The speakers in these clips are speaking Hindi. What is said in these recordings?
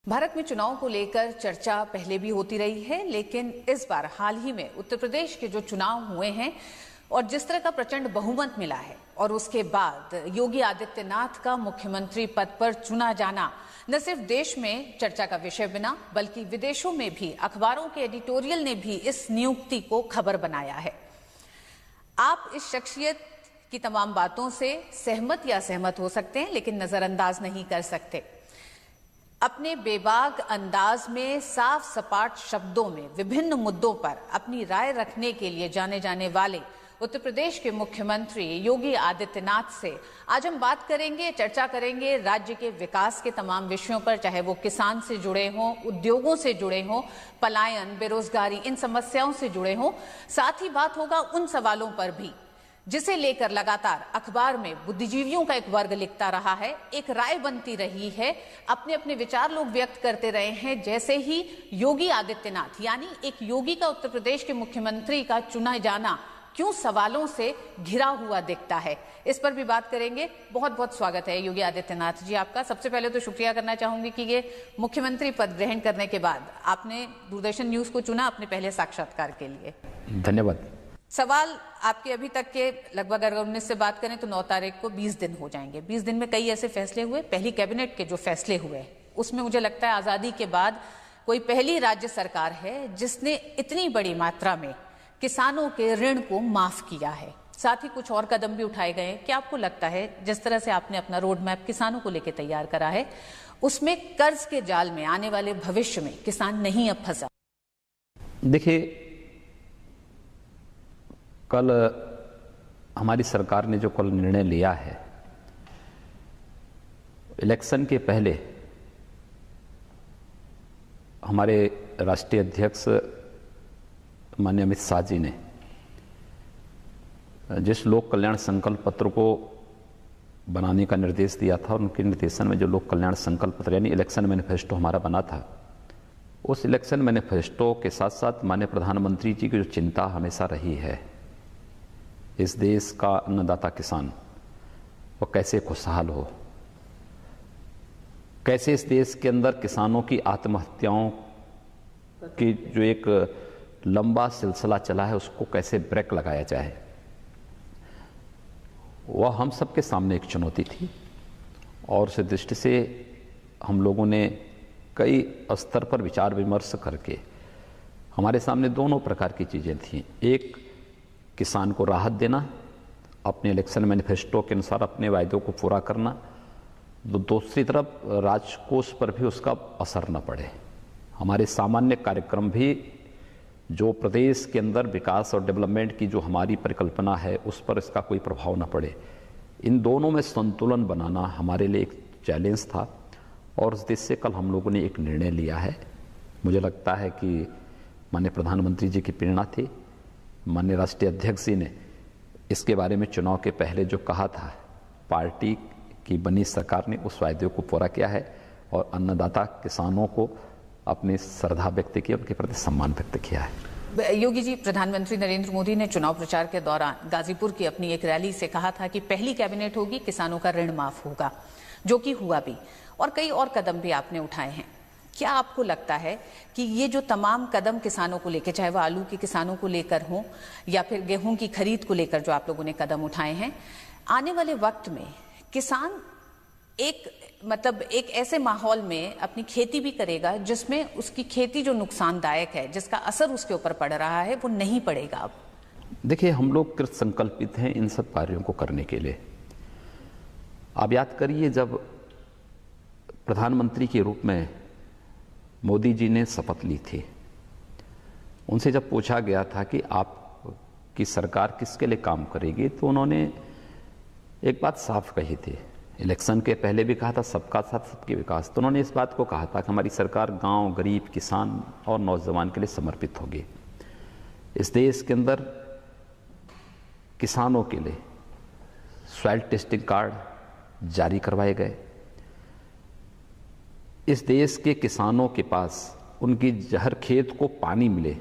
भारत में चुनाव को लेकर चर्चा पहले भी होती रही है, लेकिन इस बार हाल ही में उत्तर प्रदेश के जो चुनाव हुए हैं और जिस तरह का प्रचंड बहुमत मिला है और उसके बाद योगी आदित्यनाथ का मुख्यमंत्री पद पर चुना जाना न सिर्फ देश में चर्चा का विषय बना, बल्कि विदेशों में भी अखबारों के एडिटोरियल ने भी इस नियुक्ति को खबर बनाया है। आप इस शख्सियत की तमाम बातों से सहमत या असहमत हो सकते हैं, लेकिन नजरअंदाज नहीं कर सकते। अपने बेबाक अंदाज में साफ सपाट शब्दों में विभिन्न मुद्दों पर अपनी राय रखने के लिए जाने जाने वाले उत्तर प्रदेश के मुख्यमंत्री योगी आदित्यनाथ से आज हम बात करेंगे, चर्चा करेंगे राज्य के विकास के तमाम विषयों पर, चाहे वो किसान से जुड़े हों, उद्योगों से जुड़े हों, पलायन, बेरोजगारी, इन समस्याओं से जुड़े हों। साथ ही बात होगा उन सवालों पर भी जिसे लेकर लगातार अखबार में बुद्धिजीवियों का एक वर्ग लिखता रहा है, एक राय बनती रही है, अपने अपने विचार लोग व्यक्त करते रहे हैं। जैसे ही योगी आदित्यनाथ यानी एक योगी का उत्तर प्रदेश के मुख्यमंत्री का चुना जाना क्यों सवालों से घिरा हुआ दिखता है, इस पर भी बात करेंगे। बहुत बहुत स्वागत है योगी आदित्यनाथ जी आपका। सबसे पहले तो शुक्रिया करना चाहूंगी कि ये मुख्यमंत्री पद ग्रहण करने के बाद आपने दूरदर्शन न्यूज को चुना अपने पहले साक्षात्कार के लिए। धन्यवाद। सवाल आपके अभी तक के लगभग अगर 19 से बात करें तो 9 तारीख को 20 दिन हो जाएंगे। 20 दिन में कई ऐसे फैसले हुए, पहली कैबिनेट के जो फैसले हुए उसमें मुझे लगता है आजादी के बाद कोई पहली राज्य सरकार है जिसने इतनी बड़ी मात्रा में किसानों के ऋण को माफ किया है। साथ ही कुछ और कदम भी उठाए गए। क्या आपको लगता है जिस तरह से आपने अपना रोड मैप किसानों को लेकर तैयार करा है, उसमें कर्ज के जाल में आने वाले भविष्य में किसान नहीं अब फंसा? देखिए, कल हमारी सरकार ने जो कल निर्णय लिया है, इलेक्शन के पहले हमारे राष्ट्रीय अध्यक्ष माननीय अमित शाह जी ने जिस लोक कल्याण संकल्प पत्र को बनाने का निर्देश दिया था, उनके निर्देशन में जो लोक कल्याण संकल्प पत्र यानी इलेक्शन मैनिफेस्टो हमारा बना था, उस इलेक्शन मैनिफेस्टो के साथ साथ माननीय प्रधानमंत्री जी की जो चिंता हमेशा रही है, इस देश का अन्नदाता किसान वो कैसे खुशहाल हो, कैसे इस देश के अंदर किसानों की आत्महत्याओं की जो एक लंबा सिलसिला चला है उसको कैसे ब्रेक लगाया जाए, वह हम सबके सामने एक चुनौती थी। और उस दृष्टि से हम लोगों ने कई स्तर पर विचार विमर्श करके हमारे सामने दोनों प्रकार की चीज़ें थीं। एक, किसान को राहत देना, अपने इलेक्शन मैनिफेस्टो के अनुसार अपने वायदों को पूरा करना, दूसरी तरफ राजकोष पर भी उसका असर न पड़े, हमारे सामान्य कार्यक्रम भी जो प्रदेश के अंदर विकास और डेवलपमेंट की जो हमारी परिकल्पना है उस पर इसका कोई प्रभाव न पड़े। इन दोनों में संतुलन बनाना हमारे लिए एक चैलेंज था और उस दृष्टि से कल हम लोगों ने एक निर्णय लिया है। मुझे लगता है कि माननीय प्रधानमंत्री जी की प्रेरणा थी, माननीय राष्ट्रीय अध्यक्ष जी ने इसके बारे में चुनाव के पहले जो कहा था, पार्टी की बनी सरकार ने उस वायदे को पूरा किया है और अन्नदाता किसानों को अपनी श्रद्धा व्यक्त की, उनके प्रति सम्मान व्यक्त किया है। योगी जी, प्रधानमंत्री नरेंद्र मोदी ने चुनाव प्रचार के दौरान गाजीपुर की अपनी एक रैली से कहा था कि पहली कैबिनेट होगी, किसानों का ऋण माफ होगा, जो कि हुआ भी, और कई और कदम भी आपने उठाए हैं। क्या आपको लगता है कि ये जो तमाम कदम किसानों को लेकर, चाहे वह आलू के किसानों को लेकर हो या फिर गेहूं की खरीद को लेकर जो आप लोगों ने कदम उठाए हैं, आने वाले वक्त में किसान एक ऐसे माहौल में अपनी खेती भी करेगा जिसमें उसकी खेती जो नुकसानदायक है, जिसका असर उसके ऊपर पड़ रहा है, वो नहीं पड़ेगा अब? देखिए, हम लोग कृत संकल्पित हैं इन सब कार्यों को करने के लिए। आप याद करिए, जब प्रधानमंत्री के रूप में मोदी जी ने शपथ ली थी, उनसे जब पूछा गया था कि आपकी सरकार किसके लिए काम करेगी, तो उन्होंने एक बात साफ कही थी, इलेक्शन के पहले भी कहा था सबका साथ सबके विकास। तो उन्होंने इस बात को कहा था कि हमारी सरकार गांव, गरीब, किसान और नौजवान के लिए समर्पित होगी। इस देश के अंदर किसानों के लिए सॉइल टेस्टिंग कार्ड जारी करवाए गए। इस देश के किसानों के पास उनकी हर खेत को पानी मिले,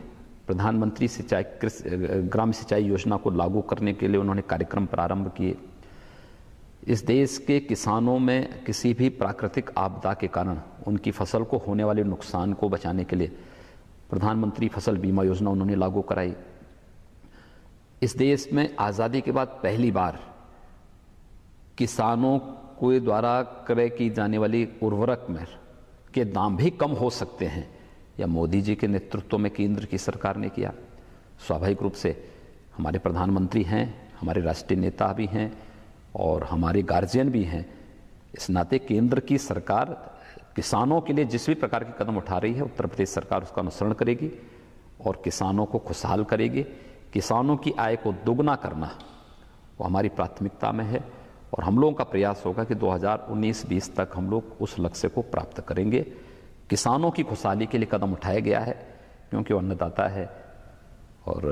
प्रधानमंत्री सिंचाई ग्राम सिंचाई योजना को लागू करने के लिए उन्होंने कार्यक्रम प्रारंभ किए। इस देश के किसानों में किसी भी प्राकृतिक आपदा के कारण उनकी फसल को होने वाले नुकसान को बचाने के लिए प्रधानमंत्री फसल बीमा योजना उन्होंने लागू कराई। इस देश में आज़ादी के बाद पहली बार किसानों के द्वारा क्रय की जाने वाली उर्वरक में के दाम भी कम हो सकते हैं, या मोदी जी के नेतृत्व में केंद्र की सरकार ने किया। स्वाभाविक रूप से हमारे प्रधानमंत्री हैं, हमारे राष्ट्रीय नेता भी हैं और हमारे गार्जियन भी हैं। इस नाते केंद्र की सरकार किसानों के लिए जिस भी प्रकार के कदम उठा रही है, उत्तर प्रदेश सरकार उसका अनुसरण करेगी और किसानों को खुशहाल करेगी। किसानों की आय को दोगुना करना वो हमारी प्राथमिकता में है और हम लोगों का प्रयास होगा कि 2019-20 तक हम लोग उस लक्ष्य को प्राप्त करेंगे। किसानों की खुशहाली के लिए कदम उठाया गया है क्योंकि वो अन्नदाता है और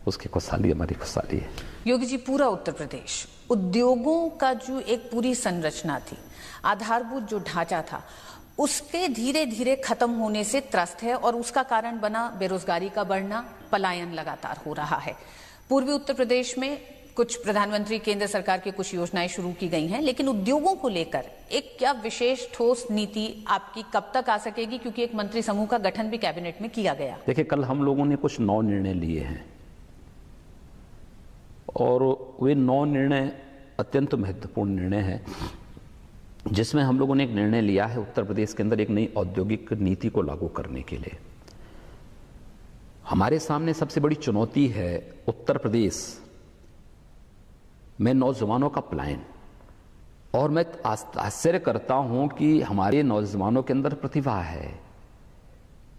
उसकी खुशहाली हमारी खुशहाली है। योगी जी, पूरा उत्तर प्रदेश उद्योगों का जो एक पूरी संरचना थी, आधारभूत जो ढांचा था, उसके धीरे धीरे खत्म होने से त्रस्त है और उसका कारण बना बेरोजगारी का बढ़ना, पलायन लगातार हो रहा है। पूर्वी उत्तर प्रदेश में कुछ प्रधानमंत्री केंद्र सरकार की कुछ योजनाएं शुरू की गई हैं, लेकिन उद्योगों को लेकर एक क्या विशेष ठोस नीति आपकी कब तक आ सकेगी, क्योंकि एक मंत्री समूह का गठन भी कैबिनेट में किया गया। देखिए, कल हम लोगों ने कुछ 9 निर्णय लिए हैं और वे 9 निर्णय अत्यंत महत्वपूर्ण निर्णय हैं, जिसमें हम लोगों ने एक निर्णय लिया है उत्तर प्रदेश के अंदर एक नई औद्योगिक नीति को लागू करने के लिए। हमारे सामने सबसे बड़ी चुनौती है उत्तर प्रदेश में नौजवानों का पलायन, और मैं आश्चर्य करता हूं कि हमारे नौजवानों के अंदर प्रतिभा है,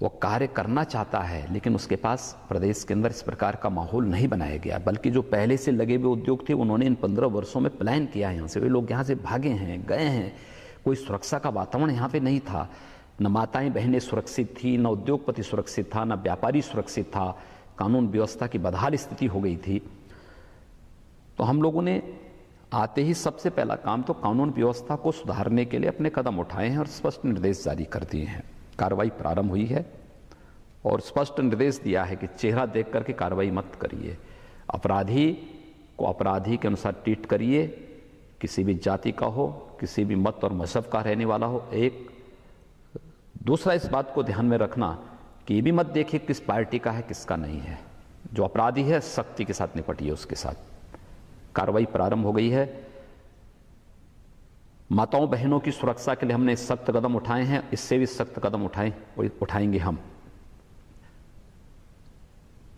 वो कार्य करना चाहता है, लेकिन उसके पास प्रदेश के अंदर इस प्रकार का माहौल नहीं बनाया गया, बल्कि जो पहले से लगे हुए उद्योग थे उन्होंने इन 15 वर्षों में पलायन किया है यहाँ से। वे लोग यहाँ से भागे हैं, गए हैं। कोई सुरक्षा का वातावरण यहाँ पे नहीं था। न माताएं बहनें सुरक्षित थी, न उद्योगपति सुरक्षित था, न व्यापारी सुरक्षित था। कानून व्यवस्था की बदहाल स्थिति हो गई थी। तो हम लोगों ने आते ही सबसे पहला काम तो कानून व्यवस्था को सुधारने के लिए अपने कदम उठाए हैं और स्पष्ट निर्देश जारी कर दिए हैं। कार्रवाई प्रारंभ हुई है और स्पष्ट निर्देश दिया है कि चेहरा देख करके कार्रवाई मत करिए, अपराधी को अपराधी के अनुसार ट्रीट करिए, किसी भी जाति का हो, किसी भी मत और मजहब का रहने वाला हो। एक दूसरा, इस बात को ध्यान में रखना कि ये भी मत देखिए किस पार्टी का है, किसका नहीं है। जो अपराधी है सख्ती के साथ निपटिए उसके साथ। कार्रवाई प्रारंभ हो गई है। माताओं बहनों की सुरक्षा के लिए हमने सख्त कदम उठाए हैं, इससे भी सख्त कदम उठाएंगे हम।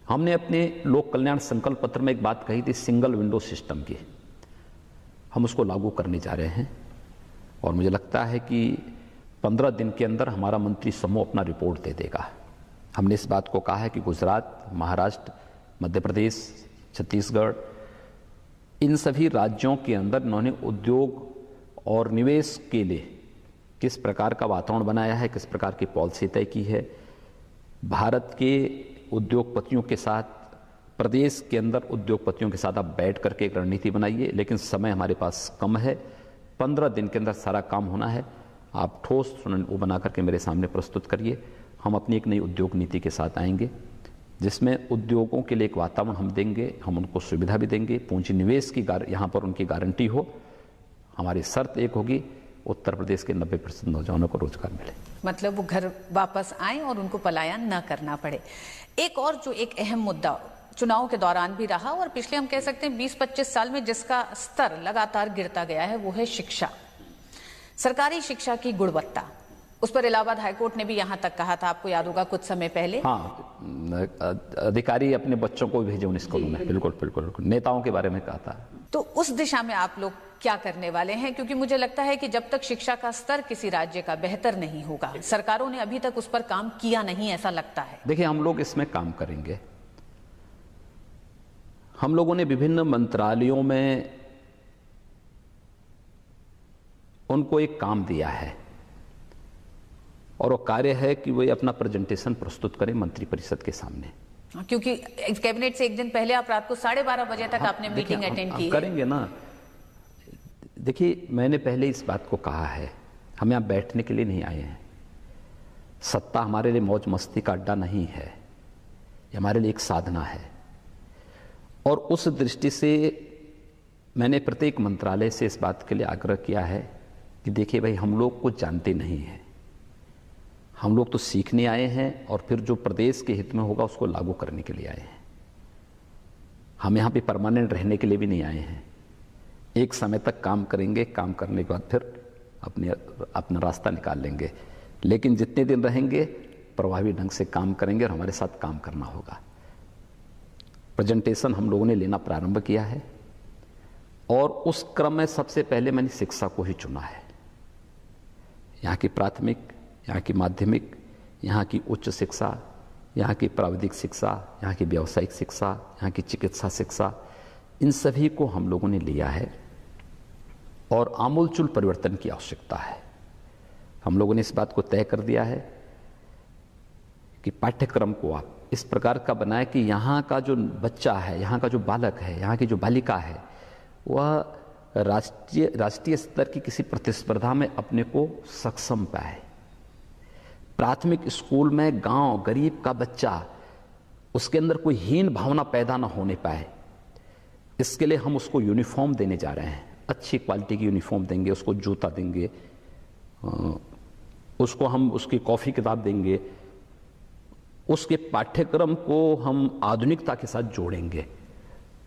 हमने अपने लोक कल्याण संकल्प पत्र में एक बात कही थी सिंगल विंडो सिस्टम की, हम उसको लागू करने जा रहे हैं और मुझे लगता है कि 15 दिन के अंदर हमारा मंत्री समूह अपना रिपोर्ट दे देगा। हमने इस बात को कहा है कि गुजरात, महाराष्ट्र, मध्य प्रदेश, छत्तीसगढ़, इन सभी राज्यों के अंदर इन्होंने उद्योग और निवेश के लिए किस प्रकार का वातावरण बनाया है, किस प्रकार की पॉलिसी तय की है। भारत के उद्योगपतियों के साथ, प्रदेश के अंदर उद्योगपतियों के साथ आप बैठ करके एक रणनीति बनाइए, लेकिन समय हमारे पास कम है। 15 दिन के अंदर सारा काम होना है। आप ठोस वो बना करके मेरे सामने प्रस्तुत करिए। हम अपनी एक नई उद्योग नीति के साथ आएंगे जिसमें उद्योगों के लिए एक वातावरण हम देंगे, हम उनको सुविधा भी देंगे, पूंजी निवेश की यहाँ पर उनकी गारंटी हो। हमारी शर्त एक होगी, उत्तर प्रदेश के 90% नौजवानों को रोजगार मिले, मतलब वो घर वापस आए और उनको पलायन न करना पड़े। एक और जो एक अहम मुद्दा चुनाव के दौरान भी रहा और पिछले हम कह सकते हैं 20-25 साल में जिसका स्तर लगातार गिरता गया है, वो है शिक्षा, सरकारी शिक्षा की गुणवत्ता। उस पर इलाहाबाद हाईकोर्ट ने भी यहां तक कहा था, आपको याद होगा कुछ समय पहले। हाँ, अधिकारी अपने बच्चों को भेजे उन स्कूलों में, बिल्कुल बिल्कुल, नेताओं के बारे में कहा था। तो उस दिशा में आप लोग क्या करने वाले हैं? क्योंकि मुझे लगता है कि जब तक शिक्षा का स्तर किसी राज्य का बेहतर नहीं होगा, सरकारों ने अभी तक उस पर काम किया नहीं, ऐसा लगता है। देखिए, हम लोग इसमें काम करेंगे। हम लोगों ने विभिन्न मंत्रालयों में उनको एक काम दिया है और वो कार्य है कि वे अपना प्रेजेंटेशन प्रस्तुत करें मंत्रिपरिषद के सामने। क्योंकि कैबिनेट से एक दिन पहले आप रात को 12:30 बजे तक आपने मीटिंग अटेंड की है। करेंगे ना। देखिए, मैंने पहले इस बात को कहा है, हम यहाँ बैठने के लिए नहीं आए हैं। सत्ता हमारे लिए मौज मस्ती का अड्डा नहीं है, ये हमारे लिए एक साधना है। और उस दृष्टि से मैंने प्रत्येक मंत्रालय से इस बात के लिए आग्रह किया है कि देखिए भाई, हम लोग कुछ जानते नहीं हैं, हम लोग तो सीखने आए हैं और फिर जो प्रदेश के हित में होगा उसको लागू करने के लिए आए हैं। हम यहाँ पे परमानेंट रहने के लिए भी नहीं आए हैं। एक समय तक काम करेंगे, काम करने के बाद फिर अपना रास्ता निकाल लेंगे, लेकिन जितने दिन रहेंगे प्रभावी ढंग से काम करेंगे और हमारे साथ काम करना होगा। प्रेजेंटेशन हम लोगों ने लेना प्रारंभ किया है और उस क्रम में सबसे पहले मैंने शिक्षा को ही चुना है। यहाँ की प्राथमिक, यहाँ की माध्यमिक, यहाँ की उच्च शिक्षा, यहाँ की प्राविधिक शिक्षा, यहाँ की व्यावसायिक शिक्षा, यहाँ की चिकित्सा शिक्षा, इन सभी को हम लोगों ने लिया है और आमूलचूल परिवर्तन की आवश्यकता है। हम लोगों ने इस बात को तय कर दिया है कि पाठ्यक्रम को आप इस प्रकार का बनाए कि यहाँ का जो बच्चा है, यहाँ का जो बालक है, यहाँ की जो बालिका है, वह राष्ट्रीय स्तर की किसी प्रतिस्पर्धा में अपने को सक्षम पाए। प्राथमिक स्कूल में गांव गरीब का बच्चा, उसके अंदर कोई हीन भावना पैदा ना होने पाए, इसके लिए हम उसको यूनिफॉर्म देने जा रहे हैं। अच्छी क्वालिटी की यूनिफॉर्म देंगे, उसको जूता देंगे, उसको हम उसकी कॉपी किताब देंगे, उसके पाठ्यक्रम को हम आधुनिकता के साथ जोड़ेंगे।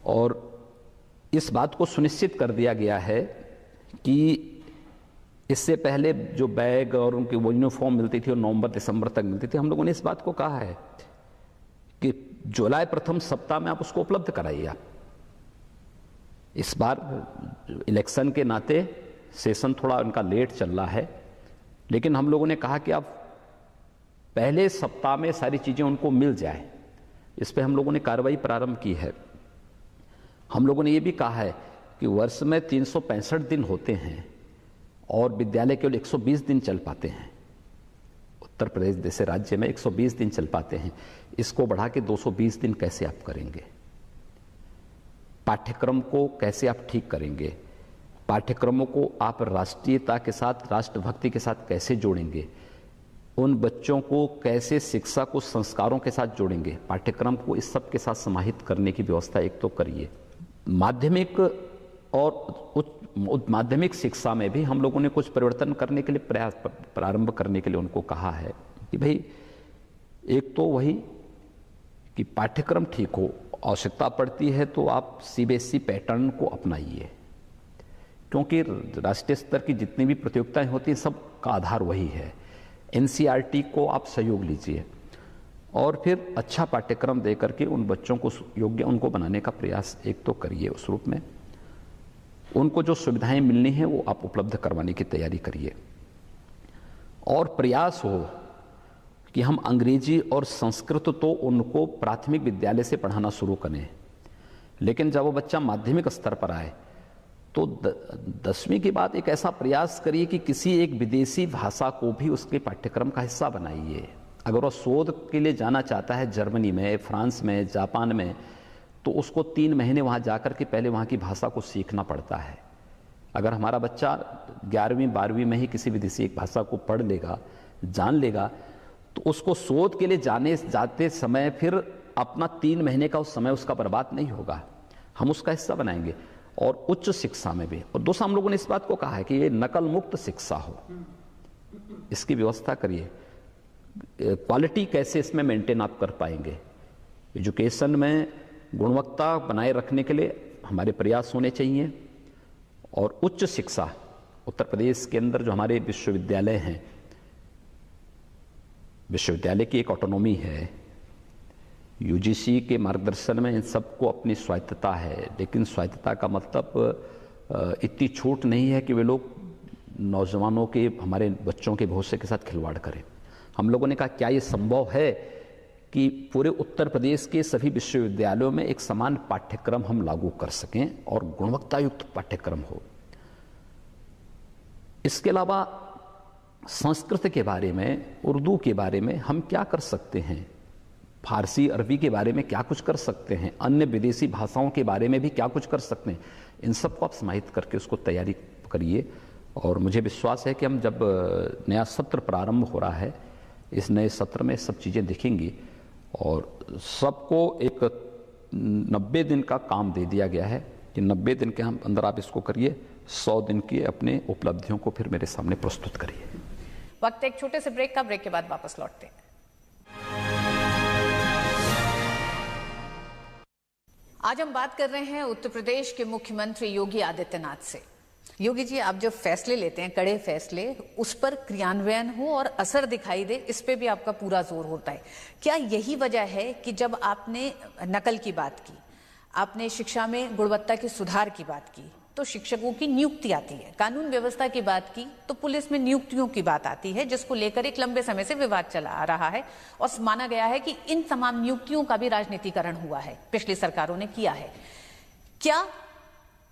और इस बात को सुनिश्चित कर दिया गया है कि इससे पहले जो बैग और उनकी वो यूनिफॉर्म मिलती थी और नवंबर दिसंबर तक मिलती थी, हम लोगों ने इस बात को कहा है कि जुलाई प्रथम सप्ताह में आप उसको उपलब्ध कराइए। आप इस बार इलेक्शन के नाते सेशन थोड़ा उनका लेट चल रहा है, लेकिन हम लोगों ने कहा कि आप पहले सप्ताह में सारी चीज़ें उनको मिल जाए। इस पे हम लोगों ने कार्रवाई प्रारंभ की है। हम लोगों ने ये भी कहा है कि वर्ष में 365 दिन होते हैं और विद्यालय केवल 120 दिन चल पाते हैं। उत्तर प्रदेश जैसे राज्य में 120 दिन चल पाते हैं, इसको बढ़ा के 220 दिन कैसे आप करेंगे? पाठ्यक्रम को कैसे आप ठीक करेंगे? पाठ्यक्रमों को आप राष्ट्रीयता के साथ, राष्ट्रभक्ति के साथ कैसे जोड़ेंगे? उन बच्चों को कैसे शिक्षा को संस्कारों के साथ जोड़ेंगे? पाठ्यक्रम को इस सब के साथ समाहित करने की व्यवस्था एक तो करिए। माध्यमिक और उच्च माध्यमिक शिक्षा में भी हम लोगों ने कुछ परिवर्तन करने के लिए प्रयास प्रारंभ करने के लिए उनको कहा है कि भाई, एक तो वही कि पाठ्यक्रम ठीक हो, आवश्यकता पड़ती है तो आप सीबीएसई पैटर्न को अपनाइए, क्योंकि राष्ट्रीय स्तर की जितनी भी प्रतियोगिताएं होती हैं सब का आधार वही है। एनसीईआरटी को आप सहयोग लीजिए और फिर अच्छा पाठ्यक्रम दे करके उन बच्चों को योग्य उनको बनाने का प्रयास एक तो करिए। उस रूप में उनको जो सुविधाएं मिलनी है वो आप उपलब्ध करवाने की तैयारी करिए और प्रयास हो कि हम अंग्रेजी और संस्कृत तो उनको प्राथमिक विद्यालय से पढ़ाना शुरू करें, लेकिन जब वो बच्चा माध्यमिक स्तर पर आए तो 10वीं के बाद एक ऐसा प्रयास करिए कि किसी एक विदेशी भाषा को भी उसके पाठ्यक्रम का हिस्सा बनाइए। अगर वो शोध के लिए जाना चाहता है जर्मनी में, फ्रांस में, जापान में, तो उसको 3 महीने वहाँ जाकर के पहले वहाँ की भाषा को सीखना पड़ता है। अगर हमारा बच्चा 11वीं 12वीं में ही किसी विदेशी एक भाषा को पढ़ लेगा, जान लेगा, तो उसको शोध के लिए जाते समय फिर अपना 3 महीने का उस समय उसका बर्बाद नहीं होगा, हम उसका हिस्सा बनाएंगे। और उच्च शिक्षा में भी, और दूसरा हम लोगों ने इस बात को कहा है कि ये नकल मुक्त शिक्षा हो, इसकी व्यवस्था करिए। क्वालिटी कैसे इसमें मेंटेन आप कर पाएंगे? एजुकेशन में गुणवत्ता बनाए रखने के लिए हमारे प्रयास होने चाहिए। और उच्च शिक्षा, उत्तर प्रदेश के अंदर जो हमारे विश्वविद्यालय हैं, विश्वविद्यालय की एक ऑटोनॉमी है, यूजीसी के मार्गदर्शन में इन सबको अपनी स्वायत्तता है, लेकिन स्वायत्तता का मतलब इतनी छूट नहीं है कि वे लोग नौजवानों के, हमारे बच्चों के भविष्य के साथ खिलवाड़ करें। हम लोगों ने कहा क्या ये संभव है कि पूरे उत्तर प्रदेश के सभी विश्वविद्यालयों में एक समान पाठ्यक्रम हम लागू कर सकें और गुणवत्ता युक्त पाठ्यक्रम हो। इसके अलावा संस्कृत के बारे में, उर्दू के बारे में हम क्या कर सकते हैं, फारसी अरबी के बारे में क्या कुछ कर सकते हैं, अन्य विदेशी भाषाओं के बारे में भी क्या कुछ कर सकते हैं, इन सबको आप समाहित करके उसको तैयारी करिए। और मुझे विश्वास है कि हम जब नया सत्र प्रारंभ हो रहा है, इस नए सत्र में सब चीज़ें दिखेंगी और सबको एक 90 दिन का काम दे दिया गया है कि 90 दिन के अंदर आप इसको करिए, 100 दिन की अपने उपलब्धियों को फिर मेरे सामने प्रस्तुत करिए। वक्त एक छोटे से ब्रेक का, ब्रेक के बाद वापस लौटते हैं। आज हम बात कर रहे हैं उत्तर प्रदेश के मुख्यमंत्री योगी आदित्यनाथ से। योगी जी, आप जब फैसले लेते हैं, कड़े फैसले, उस पर क्रियान्वयन हो और असर दिखाई दे, इस पे भी आपका पूरा जोर होता है। क्या यही वजह है कि जब आपने नकल की बात की, आपने शिक्षा में गुणवत्ता के सुधार की बात की, तो शिक्षकों की नियुक्ति आती है, कानून व्यवस्था की बात की तो पुलिस में नियुक्तियों की बात आती है, जिसको लेकर एक लंबे समय से विवाद चला आ रहा है और माना गया है कि इन तमाम नियुक्तियों का भी राजनीतिकरण हुआ है, पिछली सरकारों ने किया है। क्या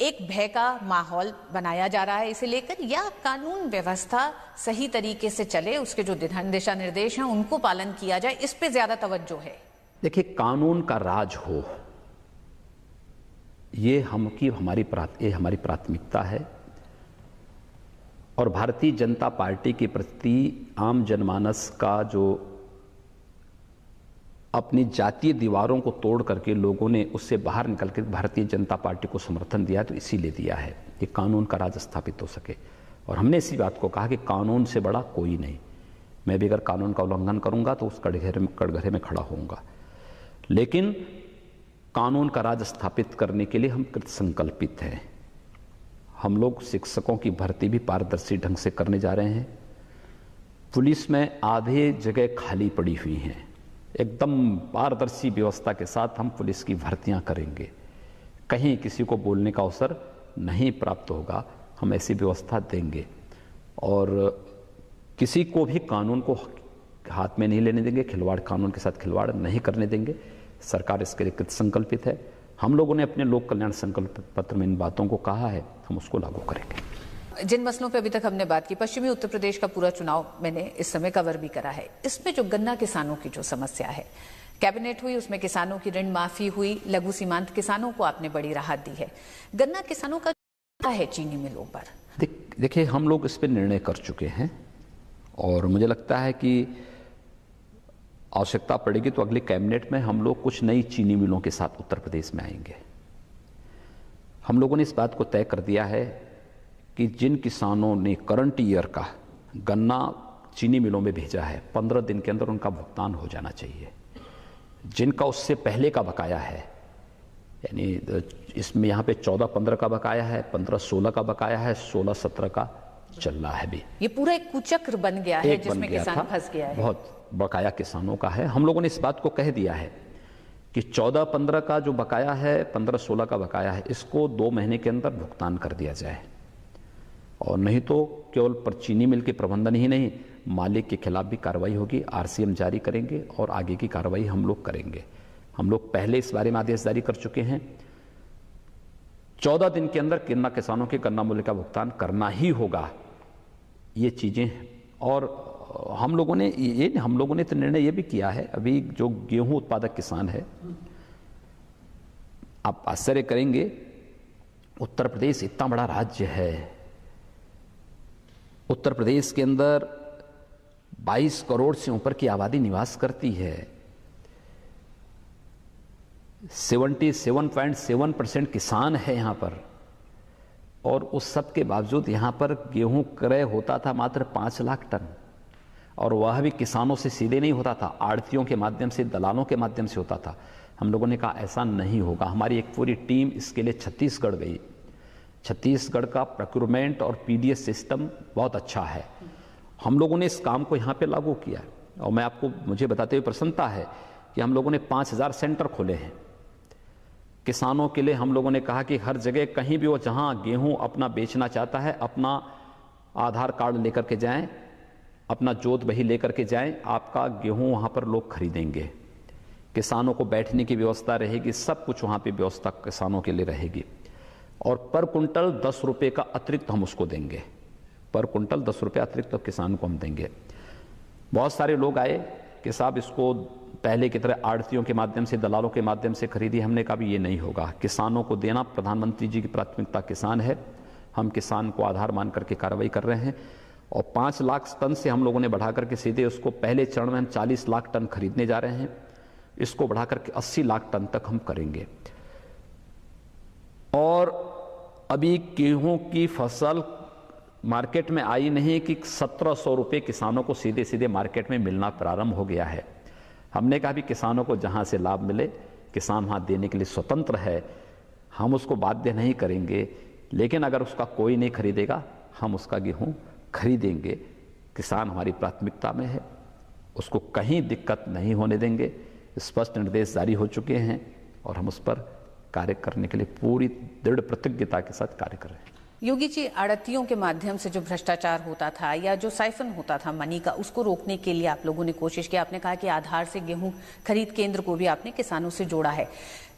एक भय का माहौल बनाया जा रहा है इसे लेकर, या कानून व्यवस्था सही तरीके से चले, उसके जो दिशा निर्देश हैं उनको पालन किया जाए, इस पे ज्यादा तवज्जो है? देखिए, कानून का राज हो, ये हमारी प्राथमिकता है और भारतीय जनता पार्टी के प्रति आम जनमानस का जो अपनी जातीय दीवारों को तोड़ करके लोगों ने उससे बाहर निकल कर भारतीय जनता पार्टी को समर्थन दिया, तो इसीलिए दिया है कि कानून का राज स्थापित हो सके। और हमने इसी बात को कहा कि कानून से बड़ा कोई नहीं, मैं भी अगर कानून का उल्लंघन करूंगा तो उस कटघरे में खड़ा होऊंगा, लेकिन कानून का राज स्थापित करने के लिए हम कृत संकल्पित हैं। हम लोग शिक्षकों की भर्ती भी पारदर्शी ढंग से करने जा रहे हैं। पुलिस में आधे जगह खाली पड़ी हुई हैं, एकदम पारदर्शी व्यवस्था के साथ हम पुलिस की भर्तियां करेंगे। कहीं किसी को बोलने का अवसर नहीं प्राप्त होगा, हम ऐसी व्यवस्था देंगे और किसी को भी कानून को हाथ में नहीं लेने देंगे, कानून के साथ खिलवाड़ नहीं करने देंगे। सरकार इसके लिए कृत संकल्पित है। हम लोगों ने अपने लोक कल्याण संकल्प पत्र में इन बातों को कहा है, हम उसको लागू करेंगे। जिन मसलों पे अभी तक हमने बात की, पश्चिमी उत्तर प्रदेश का पूरा चुनाव मैंने इस समय कवर भी करा है, इसमें जो गन्ना किसानों की जो समस्या है, कैबिनेट हुई, उसमें किसानों की ऋण माफी हुई, लघु सीमांत किसानों को आपने बड़ी राहत दी है। गन्ना किसानों का क्या है चीनी मिलों पर? देखिए, हम लोग इस पर निर्णय कर चुके हैं और मुझे लगता है कि आवश्यकता पड़ेगी तो अगले कैबिनेट में हम लोग कुछ नई चीनी मिलों के साथ उत्तर प्रदेश में आएंगे। हम लोगों ने इस बात को तय कर दिया है कि जिन किसानों ने करंट ईयर का गन्ना चीनी मिलों में भेजा है, 15 दिन के अंदर उनका भुगतान हो जाना चाहिए। जिनका उससे पहले का बकाया है, यानी इसमें यहाँ पे 14-15 का बकाया है, 15-16 का बकाया है, 16-17 का चल रहा है भी। ये पूरा एक कुचक्र बन गया है जिसमें किसान फंस गया है। बहुत बकाया किसानों का है। हम लोगों ने इस बात को कह दिया है कि 14-15 का जो बकाया है, 15-16 का बकाया है, इसको 2 महीने के अंदर भुगतान कर दिया जाए। और नहीं तो केवल पर चीनी मिल के प्रबंधन ही नहीं, मालिक के खिलाफ भी कार्रवाई होगी, आरसीएम जारी करेंगे और आगे की कार्रवाई हम लोग करेंगे। हम लोग पहले इस बारे में आदेश जारी कर चुके हैं। 14 दिन के अंदर गन्ना किसानों के गन्ना मूल्य का भुगतान करना ही होगा, ये चीजें। और हम लोगों ने तो निर्णय ये भी किया है, अभी जो गेहूं उत्पादक किसान है, आप आश्चर्य करेंगे, उत्तर प्रदेश इतना बड़ा राज्य है, उत्तर प्रदेश के अंदर 22 करोड़ से ऊपर की आबादी निवास करती है। 77.7% किसान है यहाँ पर, और उस सब के बावजूद यहाँ पर गेहूं क्रय होता था मात्र 5 लाख टन, और वह भी किसानों से सीधे नहीं होता था, आड़तियों के माध्यम से, दलालों के माध्यम से होता था। हम लोगों ने कहा ऐसा नहीं होगा। हमारी एक पूरी टीम इसके लिए छत्तीसगढ़ गई। छत्तीसगढ़ का प्रोक्योरमेंट और पीडीएस सिस्टम बहुत अच्छा है। हम लोगों ने इस काम को यहाँ पे लागू किया और मुझे बताते हुए प्रसन्नता है कि हम लोगों ने 5000 सेंटर खोले हैं किसानों के लिए। हम लोगों ने कहा कि हर जगह कहीं भी वो जहाँ गेहूं अपना बेचना चाहता है, अपना आधार कार्ड लेकर के जाएं, अपना जोत बही लेकर के जाएं, आपका गेहूं वहाँ पर लोग खरीदेंगे। किसानों को बैठने की व्यवस्था रहेगी, सब कुछ वहाँ पे व्यवस्था किसानों के लिए रहेगी। और पर कुंटल 10 रुपये का अतिरिक्त हम उसको देंगे, पर कुंटल 10 रुपये अतिरिक्त तो किसान को हम देंगे। बहुत सारे लोग आए कि साहब इसको पहले की तरह आड़तियों के माध्यम से, दलालों के माध्यम से खरीदी। हमने कहा भी ये नहीं होगा, किसानों को देना प्रधानमंत्री जी की प्राथमिकता किसान है। हम किसान को आधार मान करके कार्रवाई कर रहे हैं और 5 लाख टन से हम लोगों ने बढ़ा करके सीधे उसको पहले चरण में हम 40 लाख टन खरीदने जा रहे हैं। इसको बढ़ा करके 80 लाख टन तक हम करेंगे। और अभी गेहूं की फसल मार्केट में आई नहीं कि 1700 रुपये किसानों को सीधे सीधे मार्केट में मिलना प्रारंभ हो गया है। हमने कहा भी किसानों को जहां से लाभ मिले किसान वहां देने के लिए स्वतंत्र है, हम उसको बाध्य नहीं करेंगे, लेकिन अगर उसका कोई नहीं खरीदेगा हम उसका गेहूं खरीदेंगे। किसान हमारी प्राथमिकता में है, उसको कहीं दिक्कत नहीं होने देंगे। स्पष्ट निर्देश जारी हो चुके हैं और हम उस पर कार्य करने के लिए पूरी दृढ़ प्रतिज्ञता के साथ कार्य कर रहे हैं। योगी जी, आड़तियों के माध्यम से जो भ्रष्टाचार होता था या जो साइफन होता था मनी का, उसको रोकने के लिए आप लोगों ने कोशिश की। आपने कहा कि आधार से गेहूं खरीद केंद्र को भी आपने किसानों से जोड़ा है।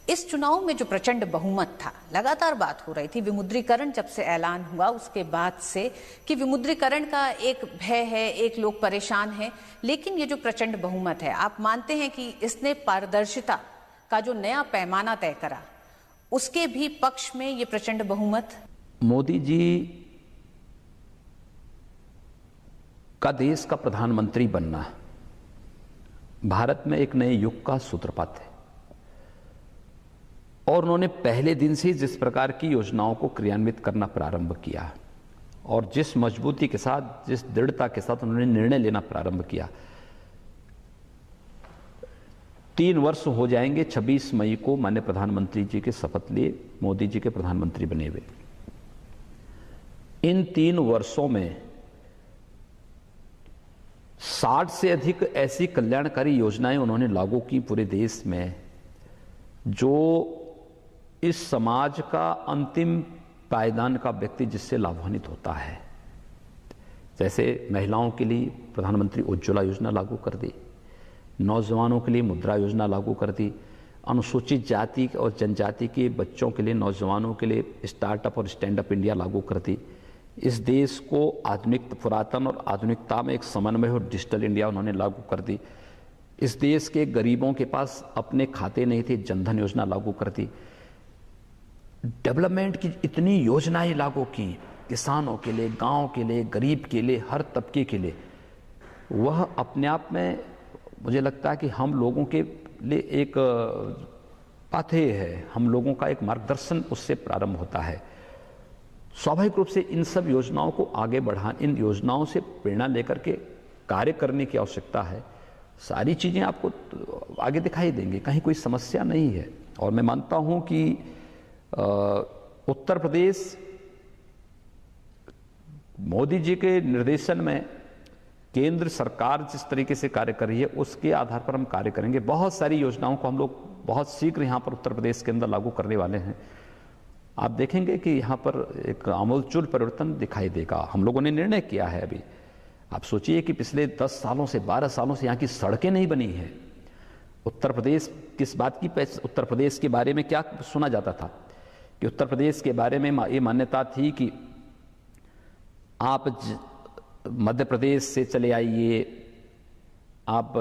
इस चुनाव में जो प्रचंड बहुमत था, लगातार बात हो रही थी विमुद्रीकरण जब से ऐलान हुआ उसके बाद से कि विमुद्रीकरण का एक भय है, एक लोग परेशान हैं, लेकिन ये जो प्रचंड बहुमत है, आप मानते हैं कि इसने पारदर्शिता का जो नया पैमाना तय करा उसके भी पक्ष में ये प्रचंड बहुमत? मोदी जी का देश का प्रधानमंत्री बनना भारत में एक नए युग का सूत्रपात है और उन्होंने पहले दिन से जिस प्रकार की योजनाओं को क्रियान्वित करना प्रारंभ किया और जिस मजबूती के साथ, जिस दृढ़ता के साथ उन्होंने निर्णय लेना प्रारंभ किया। 3 वर्ष हो जाएंगे 26 मई को माननीय प्रधानमंत्री जी के शपथ लिए मोदी जी के प्रधानमंत्री बने हुए। इन 3 वर्षों में 60 से अधिक ऐसी कल्याणकारी योजनाएं उन्होंने लागू की पूरे देश में, जो इस समाज का अंतिम पायदान का व्यक्ति जिससे लाभान्वित होता है। जैसे महिलाओं के लिए प्रधानमंत्री उज्ज्वला योजना लागू कर दी, नौजवानों के लिए मुद्रा योजना लागू कर दी, अनुसूचित जाति और जनजाति के बच्चों के लिए, नौजवानों के लिए स्टार्टअप और स्टैंड अप इंडिया लागू कर दी। इस देश को आधुनिक, पुरातन और आधुनिकता में एक समन्वय और डिजिटल इंडिया उन्होंने लागू कर दी। इस देश के गरीबों के पास अपने खाते नहीं थे, जनधन योजना लागू कर दी। डेवलपमेंट की इतनी योजनाएं लागू की, किसानों के लिए, गांव के लिए, गरीब के लिए, हर तबके के लिए। वह अपने आप में मुझे लगता है कि हम लोगों के लिए एक पाथेय है, हम लोगों का एक मार्गदर्शन उससे प्रारंभ होता है। स्वाभाविक रूप से इन सब योजनाओं को आगे बढ़ाने, इन योजनाओं से प्रेरणा लेकर के कार्य करने की आवश्यकता है। सारी चीजें आपको आगे दिखाई देंगी, कहीं कोई समस्या नहीं है। और मैं मानता हूं कि उत्तर प्रदेश मोदी जी के निर्देशन में केंद्र सरकार जिस तरीके से कार्य कर रही है उसके आधार पर हम कार्य करेंगे। बहुत सारी योजनाओं को हम लोग बहुत शीघ्र यहाँ पर उत्तर प्रदेश के अंदर लागू करने वाले हैं। आप देखेंगे कि यहाँ पर एक आमूलचूल परिवर्तन दिखाई देगा। हम लोगों ने निर्णय किया है अभी। आप सोचिए कि पिछले 10 सालों से, 12 सालों से यहाँ की सड़कें नहीं बनी हैं। उत्तर प्रदेश किस बात की, उत्तर प्रदेश के बारे में क्या सुना जाता था कि उत्तर प्रदेश के बारे में ये मान्यता थी कि आप मध्य प्रदेश से चले आइए, आप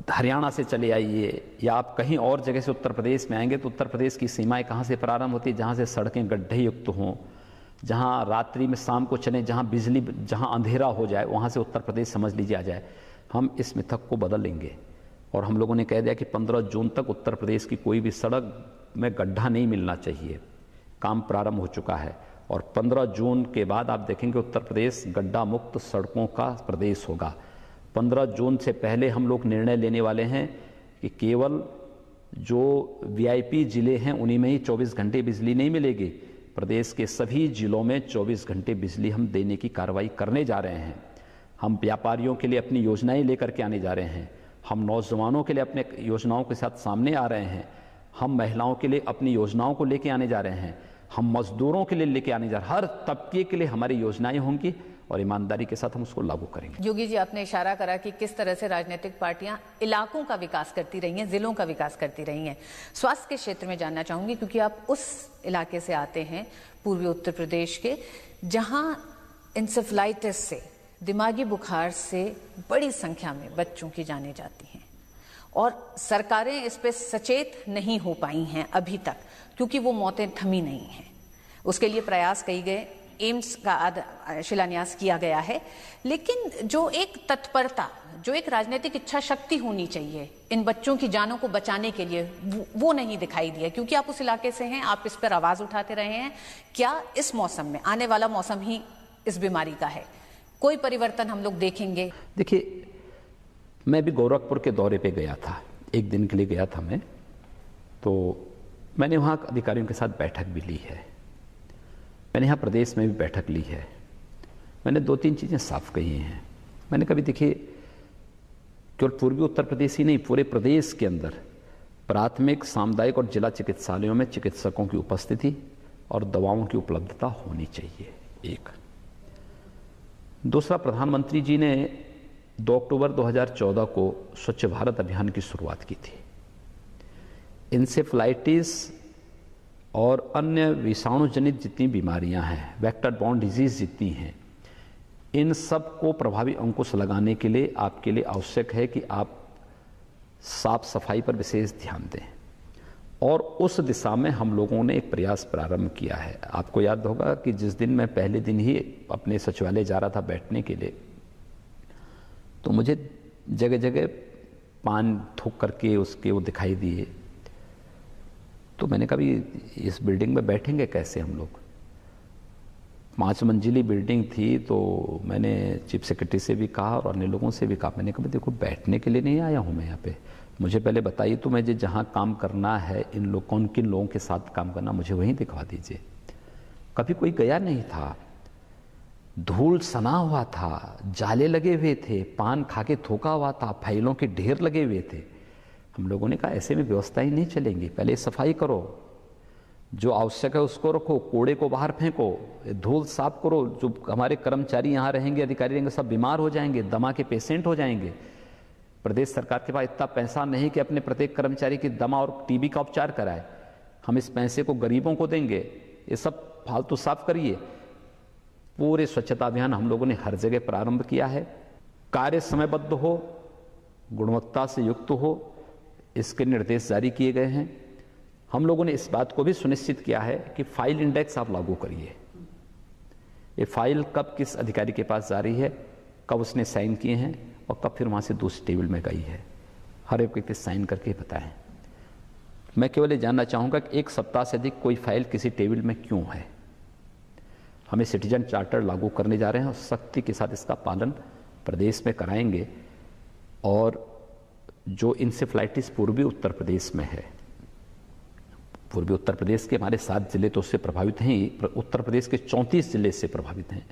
हरियाणा से चले आइए, या आप कहीं और जगह से उत्तर प्रदेश में आएंगे तो उत्तर प्रदेश की सीमाएं कहाँ से प्रारंभ होती, जहाँ से सड़कें गड्ढे युक्त हों, जहाँ रात्रि में शाम को चले, जहाँ बिजली, जहाँ अंधेरा हो जाए, वहाँ से उत्तर प्रदेश समझ लीजिए आ जाए। हम इस मिथक को बदल लेंगे और हम लोगों ने कह दिया कि 15 जून तक उत्तर प्रदेश की कोई भी सड़क में गड्ढा नहीं मिलना चाहिए। काम प्रारंभ हो चुका है और 15 जून के बाद आप देखेंगे उत्तर प्रदेश गड्ढा मुक्त सड़कों का प्रदेश होगा। 15 जून से पहले हम लोग निर्णय लेने वाले हैं कि केवल जो वीआईपी जिले हैं उन्हीं में ही 24 घंटे बिजली नहीं मिलेगी। प्रदेश के सभी जिलों में 24 घंटे बिजली हम देने की कार्रवाई करने जा रहे हैं। हम व्यापारियों के लिए अपनी योजनाएं लेकर के आने जा रहे हैं। हम नौजवानों के लिए अपने योजनाओं के साथ सामने आ रहे हैं। हम महिलाओं के लिए अपनी योजनाओं को लेके आने जा रहे हैं। हम मजदूरों के लिए लेके आने जा रहे हैं। हर तबके के लिए हमारी योजनाएं होंगी और ईमानदारी के साथ हम उसको लागू करेंगे। योगी जी, आपने इशारा करा कि किस तरह से राजनीतिक पार्टियां इलाकों का विकास करती रही हैं, जिलों का विकास करती रही हैं। स्वास्थ्य के क्षेत्र में जानना चाहूंगी, क्योंकि आप उस इलाके से आते हैं, पूर्वी उत्तर प्रदेश के, जहां इंसेफ्लाइटिस से, दिमागी बुखार से बड़ी संख्या में बच्चों की जानें जाती हैं और सरकारें इस पे सचेत नहीं हो पाई हैं अभी तक, क्योंकि वो मौतें थमी नहीं हैं। उसके लिए प्रयास किए गए, एम्स का शिलान्यास किया गया है, लेकिन जो एक तत्परता जो एक राजनीतिक इच्छा शक्ति होनी चाहिए इन बच्चों की जानों को बचाने के लिए, वो नहीं दिखाई दिया, क्योंकि आप उस इलाके से हैं, आप इस पर आवाज उठाते रहे हैं। क्या इस मौसम में, आने वाला मौसम ही इस बीमारी का है, कोई परिवर्तन हम लोग देखेंगे? देखिए, मैं भी गोरखपुर के दौरे पे गया था, एक दिन के लिए गया था मैं, तो मैंने वहाँ अधिकारियों के साथ बैठक भी ली है, मैंने यहाँ प्रदेश में भी बैठक ली है। मैंने 2-3 चीज़ें साफ कही हैं। मैंने कभी, देखिए, केवल पूर्वी उत्तर प्रदेश ही नहीं, पूरे प्रदेश के अंदर प्राथमिक, सामुदायिक और जिला चिकित्सालयों में चिकित्सकों की उपस्थिति और दवाओं की उपलब्धता होनी चाहिए, एक। दूसरा, प्रधानमंत्री जी ने 2 अक्टूबर 2014 को स्वच्छ भारत अभियान की शुरुआत की थी। इंसेफ्लाइटिस और अन्य विषाणु जनित जितनी बीमारियां हैं, वेक्टर बॉर्न डिजीज जितनी हैं, इन सब को प्रभावी अंकुश लगाने के लिए आपके लिए आवश्यक है कि आप साफ सफाई पर विशेष ध्यान दें, और उस दिशा में हम लोगों ने एक प्रयास प्रारंभ किया है। आपको याद होगा कि जिस दिन मैं पहले दिन ही अपने सचिवालय जा रहा था बैठने के लिए, तो मुझे जगह जगह पान थूक करके उसके वो दिखाई दिए। तो मैंने कहा, इस बिल्डिंग में बैठेंगे कैसे हम लोग? 5 मंजिली बिल्डिंग थी। तो मैंने चीफ सेक्रेटरी से भी कहा और अन्य लोगों से भी कहा, मैंने कहा, देखो, बैठने के लिए नहीं आया हूँ मैं यहाँ पे, मुझे पहले बताइए तो मुझे जहाँ काम करना है, इन लोग कौन किन लोगों के साथ काम करना, मुझे वहीं दिखवा दीजिए। कभी कोई गया नहीं था, धूल सना हुआ था, जाले लगे हुए थे, पान खा के थूका हुआ था, फाइलों के ढेर लगे हुए थे। हम लोगों ने कहा, ऐसे में व्यवस्था ही नहीं चलेंगी, पहले सफाई करो, जो आवश्यक है उसको रखो, कूड़े को बाहर फेंको, धूल साफ करो। जो हमारे कर्मचारी यहाँ रहेंगे, अधिकारी रहेंगे, सब बीमार हो जाएंगे, दमा के पेशेंट हो जाएंगे। प्रदेश सरकार के पास इतना पैसा नहीं कि अपने प्रत्येक कर्मचारी की दमा और टीबी का उपचार कराए। हम इस पैसे को गरीबों को देंगे, ये सब फालतू साफ करिए। पूरे स्वच्छता अभियान हम लोगों ने हर जगह प्रारंभ किया है। कार्य समयबद्ध हो, गुणवत्ता से युक्त हो, इसके निर्देश जारी किए गए हैं। हम लोगों ने इस बात को भी सुनिश्चित किया है कि फाइल इंडेक्स आप लागू करिए। ये फाइल कब किस अधिकारी के पास जा रही है, कब उसने साइन किए हैं और कब फिर वहाँ से दूसरी टेबल में गई है, हर एक व्यक्ति साइन करके बताएं। मैं केवल ये जानना चाहूँगा कि 1 सप्ताह से अधिक कोई फाइल किसी टेबल में क्यों है। हमें सिटीजन चार्टर लागू करने जा रहे हैं और सख्ती के साथ इसका पालन प्रदेश में कराएंगे। और जो इंसेफ्लाइटिस पूर्वी उत्तर प्रदेश में है, पूर्वी उत्तर प्रदेश के हमारे 7 जिले तो उससे प्रभावित हैं ही, उत्तर प्रदेश के 34 जिले से प्रभावित हैं।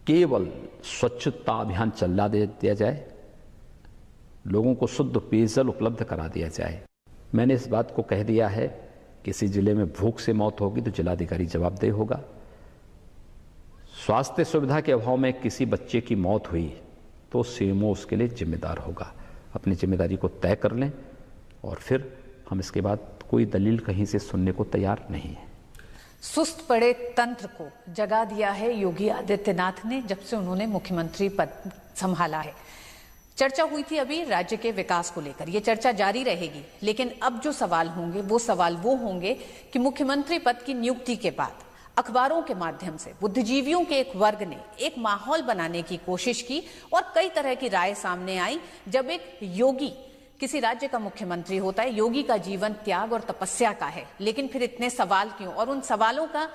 केवल स्वच्छता अभियान चला दिया जाए, लोगों को शुद्ध पेयजल उपलब्ध करा दिया जाए। मैंने इस बात को कह दिया है, किसी जिले में भूख से मौत होगी तो जिलाधिकारी जवाबदेह होगा। स्वास्थ्य सुविधा के अभाव में किसी बच्चे की मौत हुई तो सीएमओ उसके लिए जिम्मेदार होगा। अपनी जिम्मेदारी को तय कर लें और फिर हम इसके बाद कोई दलील कहीं से सुनने को तैयार नहीं है। सुस्त पड़े तंत्र को जगा दिया है योगी आदित्यनाथ ने जब से उन्होंने मुख्यमंत्री पद संभाला है। चर्चा हुई थी अभी राज्य के विकास को लेकर, ये चर्चा जारी रहेगी, लेकिन अब जो सवाल होंगे वो होंगे कि मुख्यमंत्री पद की नियुक्ति के बाद अखबारों के माध्यम से बुद्धिजीवियों के एक वर्ग ने एक माहौल बनाने की कोशिश की और कई तरह की राय सामने आई। जब एक योगी किसी राज्य का मुख्यमंत्री होता है, योगी का जीवन त्याग और तपस्या का है, लेकिन फिर इतने सवाल क्यों? और उन सवालों का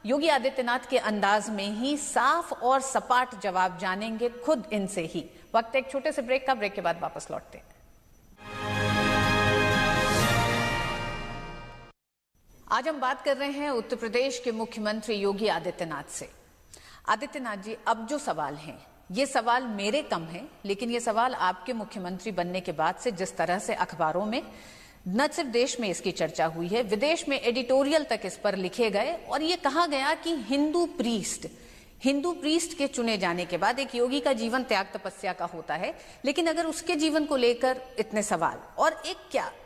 योगी आदित्यनाथ के अंदाज में ही साफ और सपाट जवाब जानेंगे खुद इनसे ही। वक्त एक छोटे से ब्रेक का, ब्रेक के बाद वापस लौटते हैं। आज हम बात कर रहे हैं उत्तर प्रदेश के मुख्यमंत्री योगी आदित्यनाथ से। आदित्यनाथ जी, अब जो सवाल हैं ये सवाल मेरे कम हैं, लेकिन ये सवाल आपके मुख्यमंत्री बनने के बाद से जिस तरह से अखबारों में न सिर्फ देश में इसकी चर्चा हुई है, विदेश में एडिटोरियल तक इस पर लिखे गए और ये कहा गया कि हिंदू प्रीस्ट के चुने जाने के बाद एक योगी का जीवन त्याग तपस्या का होता है, लेकिन अगर उसके जीवन को लेकर इतने सवाल और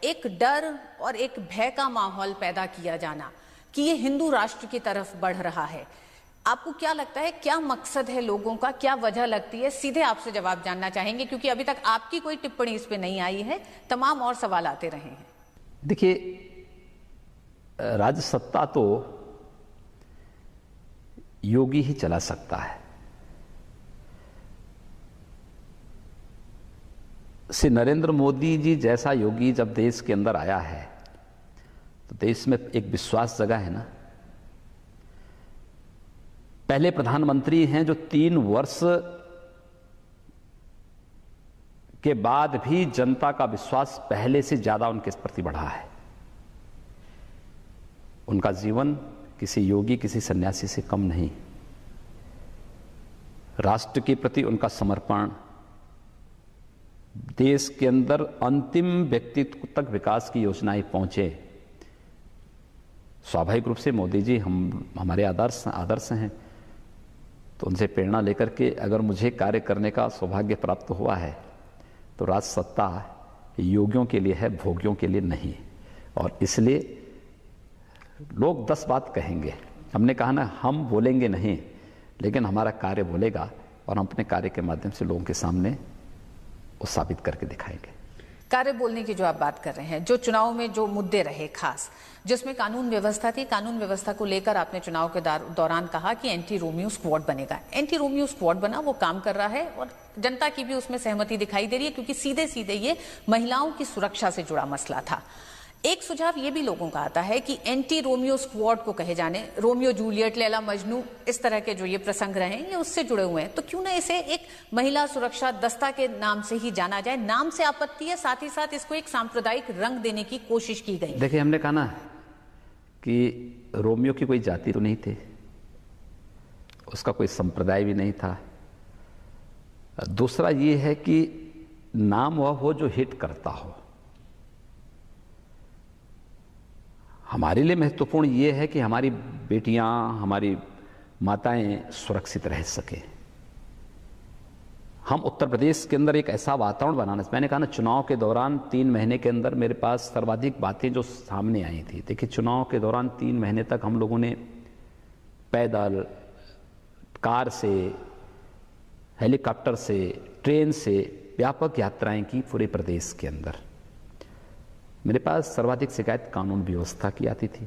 एक डर और एक भय का माहौल पैदा किया जाना कि ये हिंदू राष्ट्र की तरफ बढ़ रहा है, आपको क्या लगता है, क्या मकसद है लोगों का, क्या वजह लगती है? सीधे आपसे जवाब जानना चाहेंगे क्योंकि अभी तक आपकी कोई टिप्पणी इस पे नहीं आई है, तमाम और सवाल आते रहे हैं। देखिए, राज्य सत्ता तो योगी ही चला सकता है। श्री नरेंद्र मोदी जी जैसा योगी जब देश के अंदर आया है तो देश में एक विश्वास जगा है ना। पहले प्रधानमंत्री हैं जो 3 वर्ष के बाद भी जनता का विश्वास पहले से ज्यादा उनके प्रति बढ़ा है। उनका जीवन किसी योगी किसी सन्यासी से कम नहीं। राष्ट्र के प्रति उनका समर्पण, देश के अंदर अंतिम व्यक्तित्व तक विकास की योजनाएं पहुंचे। स्वाभाविक रूप से मोदी जी हमारे आदर्श हैं, तो उनसे प्रेरणा लेकर के अगर मुझे कार्य करने का सौभाग्य प्राप्त हुआ है तो राज सत्ता योगियों के लिए है, भोगियों के लिए नहीं। और इसलिए लोग 10 बात कहेंगे, हमने कहा ना हम बोलेंगे नहीं, लेकिन हमारा कार्य बोलेगा और हम अपने कार्य के माध्यम से लोगों के सामने वो साबित करके दिखाएंगे। कार्य बोलने की जो आप बात कर रहे हैं, जो चुनाव में जो मुद्दे रहे खास, जिसमें कानून व्यवस्था थी, कानून व्यवस्था को लेकर आपने चुनाव के दौरान कहा कि एंटी रोमियो स्क्वाड बनेगा। एंटी रोमियो स्क्वाड बना, वो काम कर रहा है और जनता की भी उसमें सहमति दिखाई दे रही है, क्योंकि सीधे सीधे ये महिलाओं की सुरक्षा से जुड़ा मसला था। एक सुझाव ये भी लोगों का आता है कि एंटी रोमियो स्क्वाड को कहे जाने, रोमियो जूलियट, लैला मजनू, इस तरह के जो ये प्रसंग रहे हैं ये उससे जुड़े हुए हैं, तो क्यों ना इसे एक महिला सुरक्षा दस्ता के नाम से ही जाना जाए। नाम से आपत्ति है, साथ ही साथ इसको एक सांप्रदायिक रंग देने की कोशिश की गई। देखिए, हमने कहा ना कि रोमियो की कोई जाति तो नहीं थी, उसका कोई संप्रदाय भी नहीं था। दूसरा ये है कि नाम वह हो जो हिट करता हो। हमारे लिए महत्वपूर्ण ये है कि हमारी बेटियां, हमारी माताएं सुरक्षित रह सकें। हम उत्तर प्रदेश के अंदर एक ऐसा वातावरण बनाना, मैंने कहा ना चुनाव के दौरान 3 महीने के अंदर मेरे पास सर्वाधिक बातें जो सामने आई थी। देखिए, चुनाव के दौरान 3 महीने तक हम लोगों ने पैदल, कार से, हेलीकॉप्टर से, ट्रेन से व्यापक यात्राएं की पूरे प्रदेश के अंदर। मेरे पास सर्वाधिक शिकायत कानून व्यवस्था की आती थी,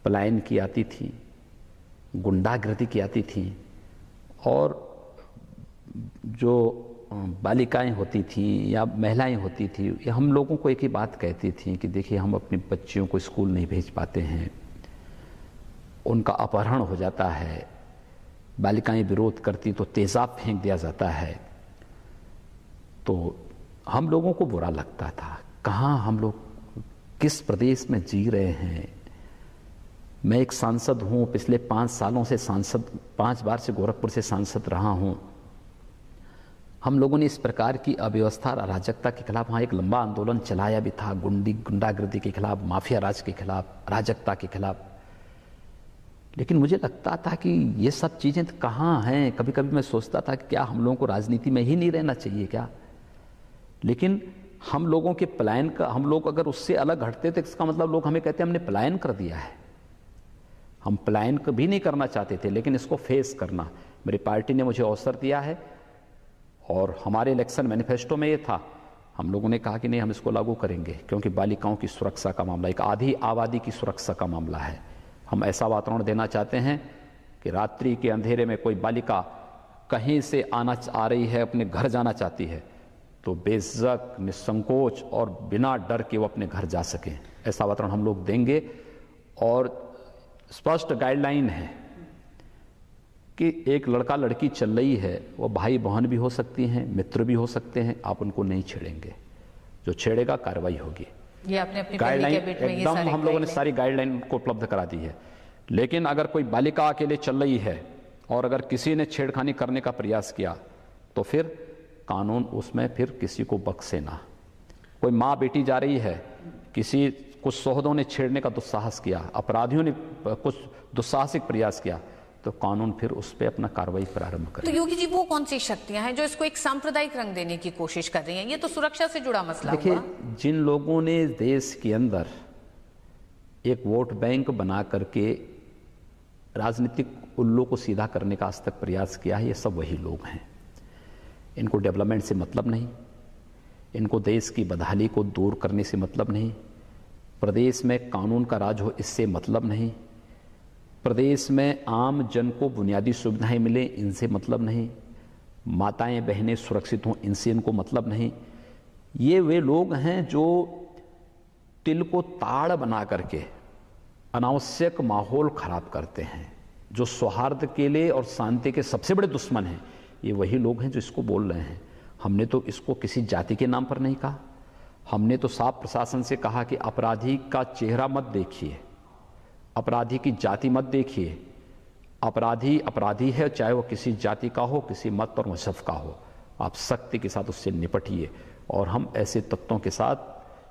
पलायन की आती थी, गुंडागर्दी की आती थी, और जो बालिकाएं होती थीं या महिलाएं होती थी, ये हम लोगों को एक ही बात कहती थी कि देखिए, हम अपनी बच्चियों को स्कूल नहीं भेज पाते हैं, उनका अपहरण हो जाता है, बालिकाएं विरोध करती तो तेजाब फेंक दिया जाता है। तो हम लोगों को बुरा लगता था, कहाँ हम लोग किस प्रदेश में जी रहे हैं। मैं एक सांसद हूँ, पिछले 5 सालों से सांसद, 5 बार से गोरखपुर से सांसद रहा हूँ। हम लोगों ने इस प्रकार की अव्यवस्था, अराजकता के खिलाफ वहाँ एक लंबा आंदोलन चलाया भी था, गुंडागर्दी के खिलाफ, माफिया राज के खिलाफ, अराजकता के खिलाफ। लेकिन मुझे लगता था कि ये सब चीज़ें कहाँ हैं। कभी कभी मैं सोचता था कि क्या हम लोगों को राजनीति में ही नहीं रहना चाहिए क्या। लेकिन हम लोगों के पलायन का, हम लोग अगर उससे अलग हटते तो इसका मतलब लोग हमें कहते हैं हमने पलायन कर दिया है। हम पलायन भी नहीं करना चाहते थे, लेकिन इसको फेस करना, मेरी पार्टी ने मुझे अवसर दिया है। और हमारे इलेक्शन मैनिफेस्टो में ये था, हम लोगों ने कहा कि नहीं, हम इसको लागू करेंगे, क्योंकि बालिकाओं की सुरक्षा का मामला, एक आधी आबादी की सुरक्षा का मामला है। हम ऐसा वातावरण देना चाहते हैं कि रात्रि के अंधेरे में कोई बालिका कहीं से आ रही है, अपने घर जाना चाहती है, तो बेझिझक, निसंकोच और बिना डर के वो अपने घर जा सकें। ऐसा वातावरण हम लोग देंगे। और स्पष्ट गाइडलाइन है कि एक लड़का लड़की चल रही है, वो भाई बहन भी हो सकती हैं, मित्र भी हो सकते हैं, आप उनको नहीं छेड़ेंगे। जो छेड़ेगा कार्रवाई होगी। ये आपने अपनी गाइडलाइन एकदम हम लोगों ने सारी गाइडलाइन को उपलब्ध करा दी है। लेकिन अगर कोई बालिका अकेले चल रही है और अगर किसी ने छेड़खानी करने का प्रयास किया तो फिर कानून उसमें फिर किसी को बख्शे ना। कोई माँ बेटी जा रही है, कुछ सोहदों ने छेड़ने का दुस्साहस किया, अपराधियों ने कुछ दुस्साहसिक प्रयास किया, तो कानून फिर उस पर अपना कार्रवाई प्रारंभ करे। तो योगी जी, वो कौन सी शक्तियां हैं जो इसको एक सांप्रदायिक रंग देने की कोशिश कर रही हैं? ये तो सुरक्षा से जुड़ा मसला हुआ। देखिए, जिन लोगों ने देश के अंदर एक वोट बैंक बना करके राजनीतिक उल्लू को सीधा करने का आज तक प्रयास किया है, ये सब वही लोग हैं। इनको डेवलपमेंट से मतलब नहीं, इनको देश की बदहाली को दूर करने से मतलब नहीं, प्रदेश में कानून का राज हो इससे मतलब नहीं, प्रदेश में आम जन को बुनियादी सुविधाएं मिले इनसे मतलब नहीं, माताएं बहनें सुरक्षित हों, इनसे इनको मतलब नहीं। ये वे लोग हैं जो तिल को ताड़ बना करके अनावश्यक माहौल खराब करते हैं, जो सौहार्द के लिए और शांति के सबसे बड़े दुश्मन हैं। ये वही लोग हैं जो इसको बोल रहे हैं। हमने तो इसको किसी जाति के नाम पर नहीं कहा, हमने तो साफ प्रशासन से कहा कि अपराधी का चेहरा मत देखिए, अपराधी की जाति मत देखिए। अपराधी अपराधी है, चाहे वो किसी जाति का हो, किसी मत और मजहब का हो। आप सख्ती के साथ उससे निपटिए और हम ऐसे तत्वों के साथ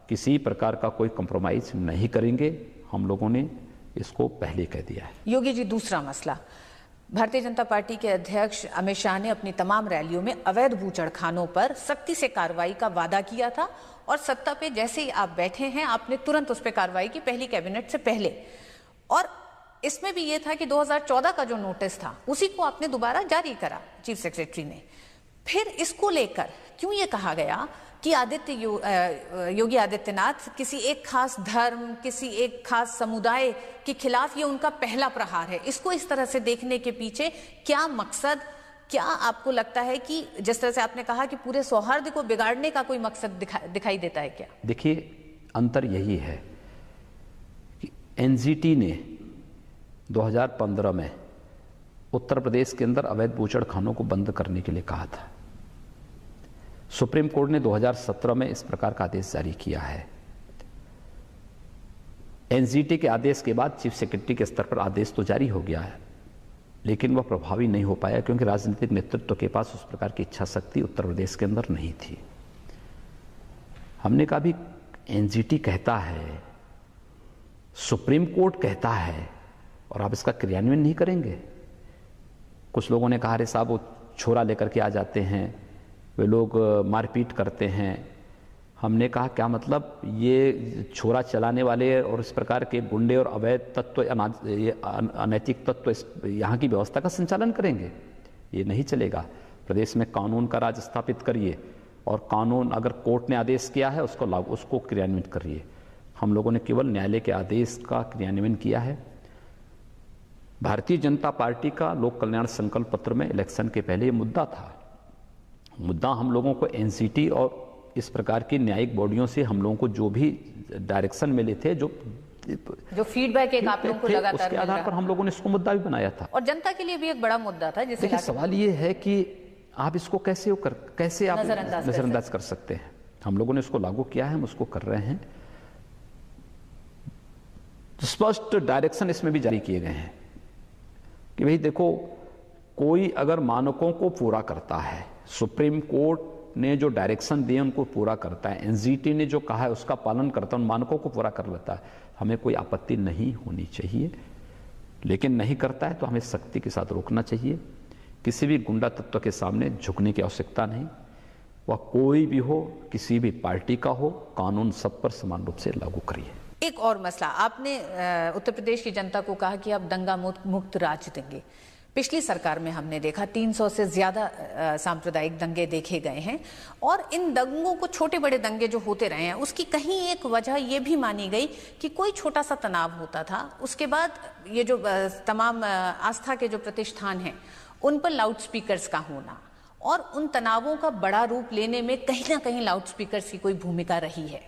किसी प्रकार का कोई कंप्रोमाइज नहीं करेंगे। हम लोगों ने इसको पहले कह दिया है। योगी जी, दूसरा मसला, भारतीय जनता पार्टी के अध्यक्ष अमित शाह ने अपनी तमाम रैलियों में अवैध बूचड़खानों पर सख्ती से कार्रवाई का वादा किया था और सत्ता पे जैसे ही आप बैठे हैं आपने तुरंत उस पर कार्रवाई की, पहली कैबिनेट से पहले। और इसमें भी यह था कि 2014 का जो नोटिस था उसी को आपने दोबारा जारी करा चीफ सेक्रेटरी ने। फिर इसको लेकर क्यों ये कहा गया कि योगी आदित्यनाथ किसी एक खास धर्म, किसी एक खास समुदाय के खिलाफ ये उनका पहला प्रहार है? इसको इस तरह से देखने के पीछे क्या मकसद, क्या आपको लगता है कि जिस तरह से आपने कहा कि पूरे सौहार्द को बिगाड़ने का कोई मकसद दिखाई देता है क्या? देखिए, अंतर यही है कि एनजीटी ने 2015 में उत्तर प्रदेश के अंदर अवैध बूचड़खानों को बंद करने के लिए कहा था। सुप्रीम कोर्ट ने 2017 में इस प्रकार का आदेश जारी किया है। एनजीटी के आदेश के बाद चीफ सेक्रेटरी के स्तर पर आदेश तो जारी हो गया है, लेकिन वह प्रभावी नहीं हो पाया क्योंकि राजनीतिक नेतृत्व के पास उस प्रकार की इच्छा शक्ति उत्तर प्रदेश के अंदर नहीं थी। हमने कहा भी एनजीटी कहता है, सुप्रीम कोर्ट कहता है और आप इसका क्रियान्वयन नहीं करेंगे। कुछ लोगों ने कहा, अरे साहब वो छोरा लेकर के आ जाते हैं, वे लोग मारपीट करते हैं। हमने कहा क्या मतलब, ये छोरा चलाने वाले और इस प्रकार के गुंडे और अवैध तत्व, अनैतिक तत्व यहाँ की व्यवस्था का संचालन करेंगे? ये नहीं चलेगा। प्रदेश में कानून का राज स्थापित करिए और कानून अगर कोर्ट ने आदेश किया है उसको क्रियान्वित करिए। हम लोगों ने केवल न्यायालय के आदेश का क्रियान्वयन किया है। भारतीय जनता पार्टी का लोक कल्याण संकल्प पत्र में इलेक्शन के पहले ये मुद्दा था। मुद्दा हम लोगों को एनसीटी और इस प्रकार की न्यायिक बॉडियों से हम लोगों को जो भी डायरेक्शन मिले थे, जो फीडबैक एक आप लोगों को लगातार उसके आधार पर हम लोगों ने इसको मुद्दा भी बनाया था और जनता के लिए भी एक बड़ा मुद्दा था। देखिए, सवाल ये है कि आप इसको कैसे आप नजरअंदाज कर सकते हैं। हम लोगों ने इसको लागू किया है, हम उसको कर रहे हैं। स्पष्ट डायरेक्शन इसमें भी जारी किए गए हैं कि भाई देखो, कोई अगर मानकों को पूरा करता है, सुप्रीम कोर्ट ने जो डायरेक्शन दिए उनको पूरा करता है, एनजीटी ने जो कहा है उसका पालन करता है, उन मानकों को पूरा कर लेता है, हमें कोई आपत्ति नहीं होनी चाहिए। लेकिन नहीं करता है तो हमें सख्ती के साथ रोकना चाहिए। किसी भी गुंडा तत्व के सामने झुकने की आवश्यकता नहीं। वह कोई भी हो, किसी भी पार्टी का हो, कानून सब पर समान रूप से लागू करिए। एक और मसला, आपने उत्तर प्रदेश की जनता को कहा कि आप दंगा मुक्त राज्य देंगे। पिछली सरकार में हमने देखा 300 से ज्यादा सांप्रदायिक दंगे देखे गए हैं और इन दंगों को, छोटे बड़े दंगे जो होते रहे हैं, उसकी कहीं एक वजह यह भी मानी गई कि कोई छोटा सा तनाव होता था, उसके बाद ये जो तमाम आस्था के जो प्रतिष्ठान हैं उन पर लाउड स्पीकर्स का होना और उन तनावों का बड़ा रूप लेने में कहीं ना कहीं लाउड स्पीकर्स की कोई भूमिका रही है।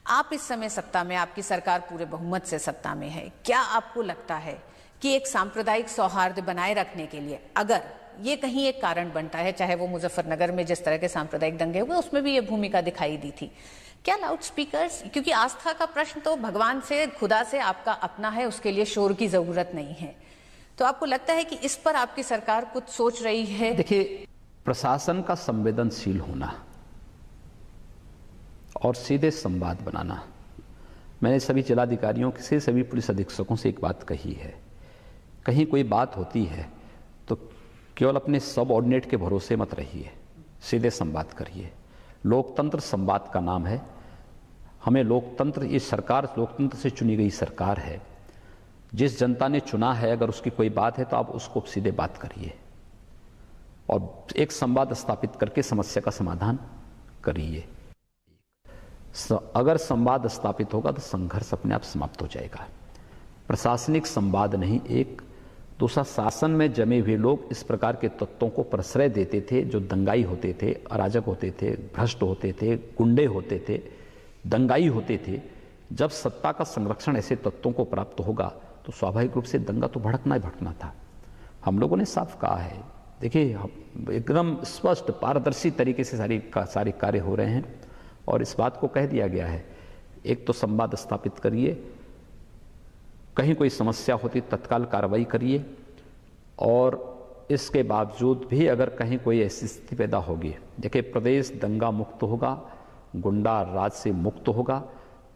आप इस समय सत्ता में, आपकी सरकार पूरे बहुमत से सत्ता में है, क्या आपको लगता है कि एक सांप्रदायिक सौहार्द बनाए रखने के लिए अगर ये कहीं एक कारण बनता है, चाहे वो मुजफ्फरनगर में जिस तरह के सांप्रदायिक दंगे हुए उसमें भी ये भूमिका दिखाई दी थी, क्या लाउड स्पीकर्स, क्योंकि आस्था का प्रश्न तो भगवान से, खुदा से आपका अपना है, उसके लिए शोर की जरूरत नहीं है, तो आपको लगता है कि इस पर आपकी सरकार कुछ सोच रही है? देखिए, प्रशासन का संवेदनशील होना और सीधे संवाद बनाना, मैंने सभी जिलाधिकारियों से, सभी पुलिस अधीक्षकों से एक बात कही है, कहीं कोई बात होती है तो केवल अपने सबऑर्डिनेट के भरोसे मत रहिए, सीधे संवाद करिए। लोकतंत्र संवाद का नाम है। हमें लोकतंत्र, ये सरकार लोकतंत्र से चुनी गई सरकार है। जिस जनता ने चुना है, अगर उसकी कोई बात है तो आप उसको सीधे बात करिए और एक संवाद स्थापित करके समस्या का समाधान करिए। अगर संवाद स्थापित होगा तो संघर्ष अपने आप समाप्त हो जाएगा। प्रशासनिक संवाद नहीं, एक दूसरा, शासन में जमे हुए लोग इस प्रकार के तत्वों को प्रश्रय देते थे जो दंगाई होते थे, अराजक होते थे, भ्रष्ट होते थे, गुंडे होते थे, दंगाई होते थे। जब सत्ता का संरक्षण ऐसे तत्वों को प्राप्त होगा तो स्वाभाविक रूप से दंगा तो भड़कना ही भड़कना था। हम लोगों ने साफ कहा है, देखिए एकदम स्पष्ट पारदर्शी तरीके से सारे कार्य हो रहे हैं और इस बात को कह दिया गया है, एक तो संवाद स्थापित करिए, कहीं कोई समस्या होती तत्काल कार्रवाई करिए, और इसके बावजूद भी अगर कहीं कोई ऐसी स्थिति पैदा होगी, देखिए प्रदेश दंगा मुक्त होगा, गुंडा राज से मुक्त होगा,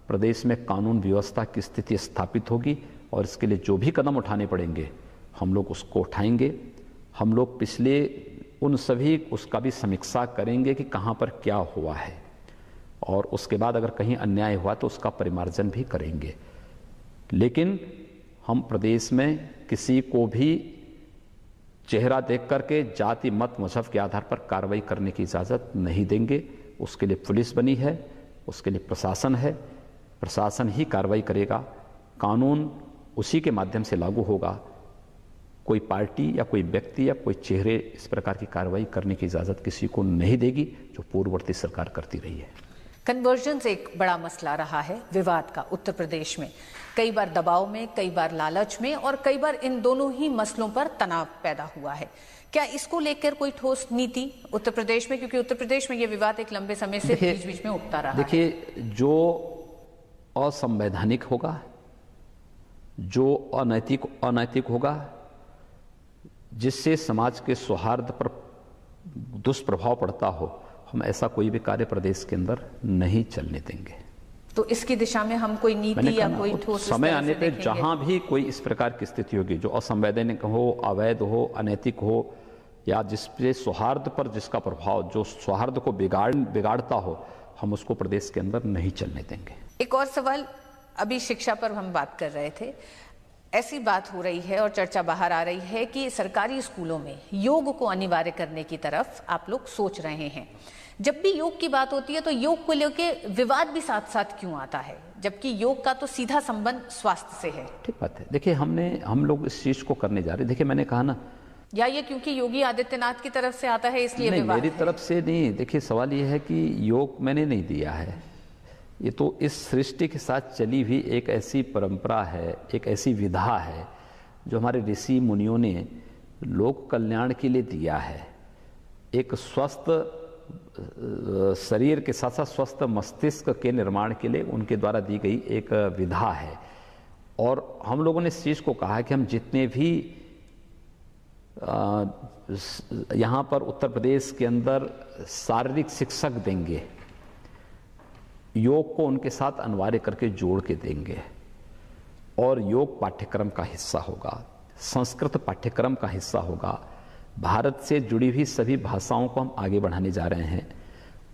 प्रदेश में कानून व्यवस्था की स्थिति स्थापित होगी और इसके लिए जो भी कदम उठाने पड़ेंगे हम लोग उसको उठाएंगे। हम लोग पिछले उन सभी उसका भी समीक्षा करेंगे कि कहाँ पर क्या हुआ है और उसके बाद अगर कहीं अन्याय हुआ तो उसका परिमार्जन भी करेंगे। लेकिन हम प्रदेश में किसी को भी चेहरा देख करके जाति मत मजहब के आधार पर कार्रवाई करने की इजाज़त नहीं देंगे। उसके लिए पुलिस बनी है, उसके लिए प्रशासन है, प्रशासन ही कार्रवाई करेगा, कानून उसी के माध्यम से लागू होगा। कोई पार्टी या कोई व्यक्ति या कोई चेहरे इस प्रकार की कार्रवाई करने की इजाज़त किसी को नहीं देगी जो पूर्ववर्ती सरकार करती रही है। कन्वर्जेंस एक बड़ा मसला रहा है विवाद का उत्तर प्रदेश में, कई बार दबाव में, कई बार लालच में और कई बार इन दोनों ही मसलों पर तनाव पैदा हुआ है। क्या इसको लेकर कोई ठोस नीति उत्तर प्रदेश में, क्योंकि उत्तर प्रदेश में ये विवाद एक लंबे समय से बीच बीच में उठता रहा है। देखिए, जो असंवैधानिक होगा, जो अनैतिक होगा, जिससे समाज के सौहार्द पर दुष्प्रभाव पड़ता हो, हम ऐसा कोई भी कार्य प्रदेश के अंदर नहीं चलने देंगे। तो इसकी दिशा में हम कोई नीति या कोई ठोस समय आने पे जहां भी कोई इस प्रकार की स्थिति होगी जो असंवैधानिक हो, अवैध हो, अनैतिक हो या जिसपे सौहार्द पर जिसका प्रभाव, जो सौहार्द को बिगाड़ता हो, हम उसको प्रदेश के अंदर नहीं चलने देंगे। एक और सवाल, अभी शिक्षा पर हम बात कर रहे थे, ऐसी बात हो रही है और चर्चा बाहर आ रही है कि सरकारी स्कूलों में योग को अनिवार्य करने की तरफ आप लोग सोच रहे हैं। जब भी योग की बात होती है तो योग को लेकर विवाद भी साथ साथ क्यों आता है, जबकि योग का तो सीधा संबंध स्वास्थ्य से है? ठीक बात है। देखिए, हम लोग इस चीज को करने जा रहे हैं। देखिए, मैंने कहा ना, या ये क्योंकि योगी आदित्यनाथ की तरफ से आता है इसलिए विवाद? मेरी तरफ से नहीं। देखिए, सवाल ये है कि योग मैंने नहीं दिया है, ये तो इस सृष्टि के साथ चली हुई एक ऐसी परंपरा है, एक ऐसी विधा है जो हमारे ऋषि मुनियों ने लोक कल्याण के लिए दिया है। एक स्वस्थ शरीर के साथ साथ स्वस्थ मस्तिष्क के निर्माण के लिए उनके द्वारा दी गई एक विधा है। और हम लोगों ने इस चीज़ को कहा है कि हम जितने भी यहाँ पर उत्तर प्रदेश के अंदर शारीरिक शिक्षक देंगे, योग को उनके साथ अनिवार्य करके जोड़ के देंगे और योग पाठ्यक्रम का हिस्सा होगा, संस्कृत पाठ्यक्रम का हिस्सा होगा। भारत से जुड़ी हुई सभी भाषाओं को हम आगे बढ़ाने जा रहे हैं।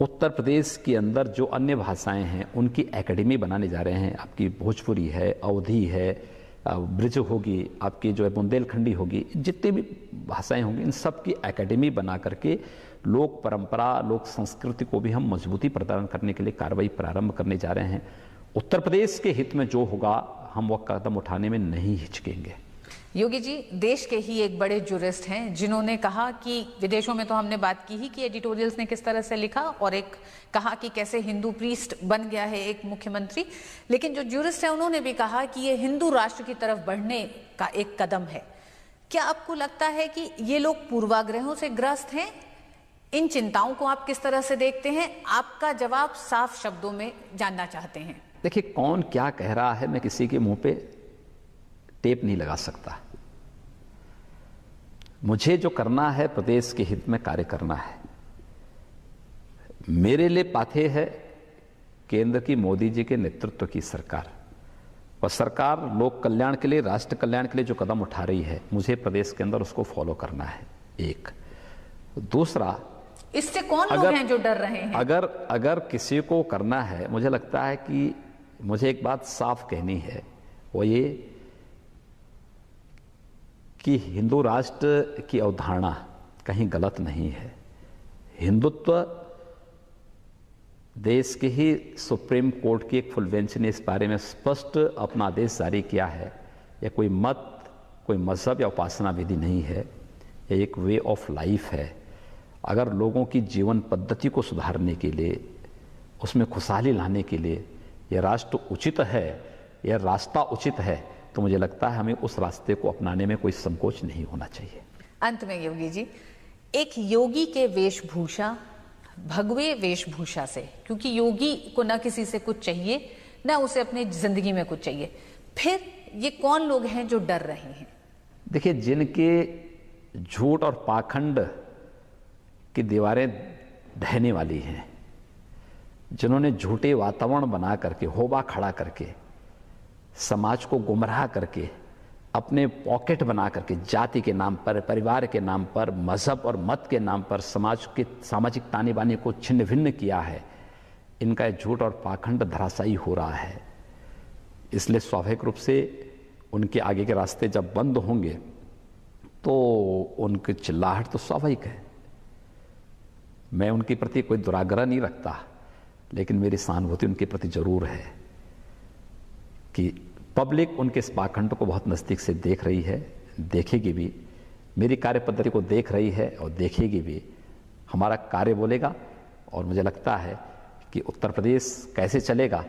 उत्तर प्रदेश के अंदर जो अन्य भाषाएं हैं उनकी एकेडमी बनाने जा रहे हैं। आपकी भोजपुरी है, अवधी है, ब्रिज होगी, आपकी जो है बुंदेलखंडी होगी, जितनी भी भाषाएं होंगी इन सब की एकेडमी बना करके लोक परंपरा, लोक संस्कृति को भी हम मजबूती प्रदान करने के लिए कार्रवाई प्रारंभ करने जा रहे हैं। उत्तर प्रदेश के हित में जो होगा हम वह कदम उठाने में नहीं हिचकेंगे। योगी जी, देश के ही एक बड़े जूरिस्ट हैं जिन्होंने कहा कि विदेशों में तो हमने बात की ही कि एडिटोरियल्स ने किस तरह से लिखा, और एक कहा कि कैसे हिंदू प्रीस्ट बन गया है एक मुख्यमंत्री, लेकिन जो जूरिस्ट है उन्होंने भी कहा कि ये हिंदू राष्ट्र की तरफ बढ़ने का एक कदम है। क्या आपको लगता है कि ये लोग पूर्वाग्रहों से ग्रस्त हैं? इन चिंताओं को आप किस तरह से देखते हैं? आपका जवाब साफ शब्दों में जानना चाहते हैं। देखिए, कौन क्या कह रहा है मैं किसी के मुंह पे टेप नहीं लगा सकता। मुझे जो करना है प्रदेश के हित में कार्य करना है। मेरे लिए पाथे है केंद्र की मोदी जी के नेतृत्व की सरकार, और सरकार लोक कल्याण के लिए, राष्ट्र कल्याण के लिए जो कदम उठा रही है, मुझे प्रदेश के अंदर उसको फॉलो करना है। एक दूसरा, इससे कौन लोग हैं जो डर रहे हैं? अगर किसी को करना है, मुझे लगता है कि मुझे एक बात साफ कहनी है, वो ये कि हिंदू राष्ट्र की अवधारणा कहीं गलत नहीं है। हिंदुत्व देश के ही सुप्रीम कोर्ट की एक फुल बेंच ने इस बारे में स्पष्ट अपना आदेश जारी किया है। यह कोई मत, कोई मज़हब या उपासना विधि नहीं है, ये एक वे ऑफ लाइफ है। अगर लोगों की जीवन पद्धति को सुधारने के लिए, उसमें खुशहाली लाने के लिए यह राष्ट्र उचित है, यह रास्ता उचित है, तो मुझे लगता है हमें उस रास्ते को अपनाने में कोई संकोच नहीं होना चाहिए। अंत में योगी जी, एक योगी के वेशभूषा, भगवे वेशभूषा से, क्योंकि योगी को न किसी से कुछ चाहिए, न उसे अपनी जिंदगी में कुछ चाहिए, फिर ये कौन लोग हैं जो डर रहे हैं? देखिए, जिनके झूठ और पाखंड की दीवारें ढहने वाली हैं, जिन्होंने झूठे वातावरण बना करके, होबा खड़ा करके, समाज को गुमराह करके, अपने पॉकेट बना करके, जाति के नाम पर, परिवार के नाम पर, मजहब और मत के नाम पर समाज के सामाजिक ताने बाने को छिन्न भिन्न किया है, इनका झूठ और पाखंड धराशायी हो रहा है। इसलिए स्वाभाविक रूप से उनके आगे के रास्ते जब बंद होंगे तो उनकी चिल्लाहट तो स्वाभाविक है। मैं उनके प्रति कोई दुराग्रह नहीं रखता, लेकिन मेरी सहानुभूति उनके प्रति जरूर है कि पब्लिक उनके इस पाखंड को बहुत नज़दीक से देख रही है, देखेगी भी, मेरी कार्य पद्धति को देख रही है और देखेगी भी। हमारा कार्य बोलेगा और मुझे लगता है कि उत्तर प्रदेश कैसे चलेगा,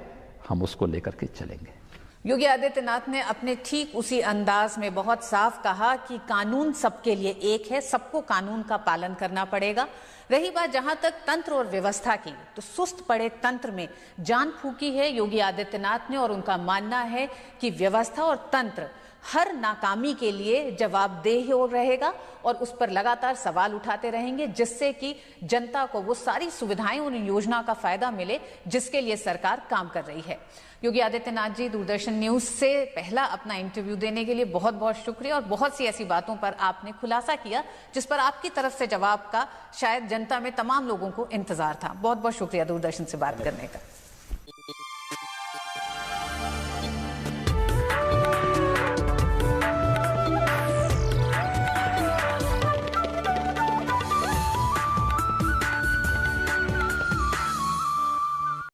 हम उसको लेकर के चलेंगे। योगी आदित्यनाथ ने अपने ठीक उसी अंदाज में बहुत साफ कहा कि कानून सबके लिए एक है, सबको कानून का पालन करना पड़ेगा। रही बात जहां तक तंत्र और व्यवस्था की, तो सुस्त पड़े तंत्र में जान फूकी है योगी आदित्यनाथ ने, और उनका मानना है कि व्यवस्था और तंत्र हर नाकामी के लिए जवाबदेह हो रहेगा और उस पर लगातार सवाल उठाते रहेंगे, जिससे कि जनता को वो सारी सुविधाएं, उन योजना का फायदा मिले जिसके लिए सरकार काम कर रही है। योगी आदित्यनाथ जी, दूरदर्शन न्यूज से पहला अपना इंटरव्यू देने के लिए बहुत बहुत शुक्रिया, और बहुत सी ऐसी बातों पर आपने खुलासा किया जिस पर आपकी तरफ से जवाब का शायद जनता में तमाम लोगों को इंतजार था। बहुत बहुत शुक्रिया दूरदर्शन से बात करने का।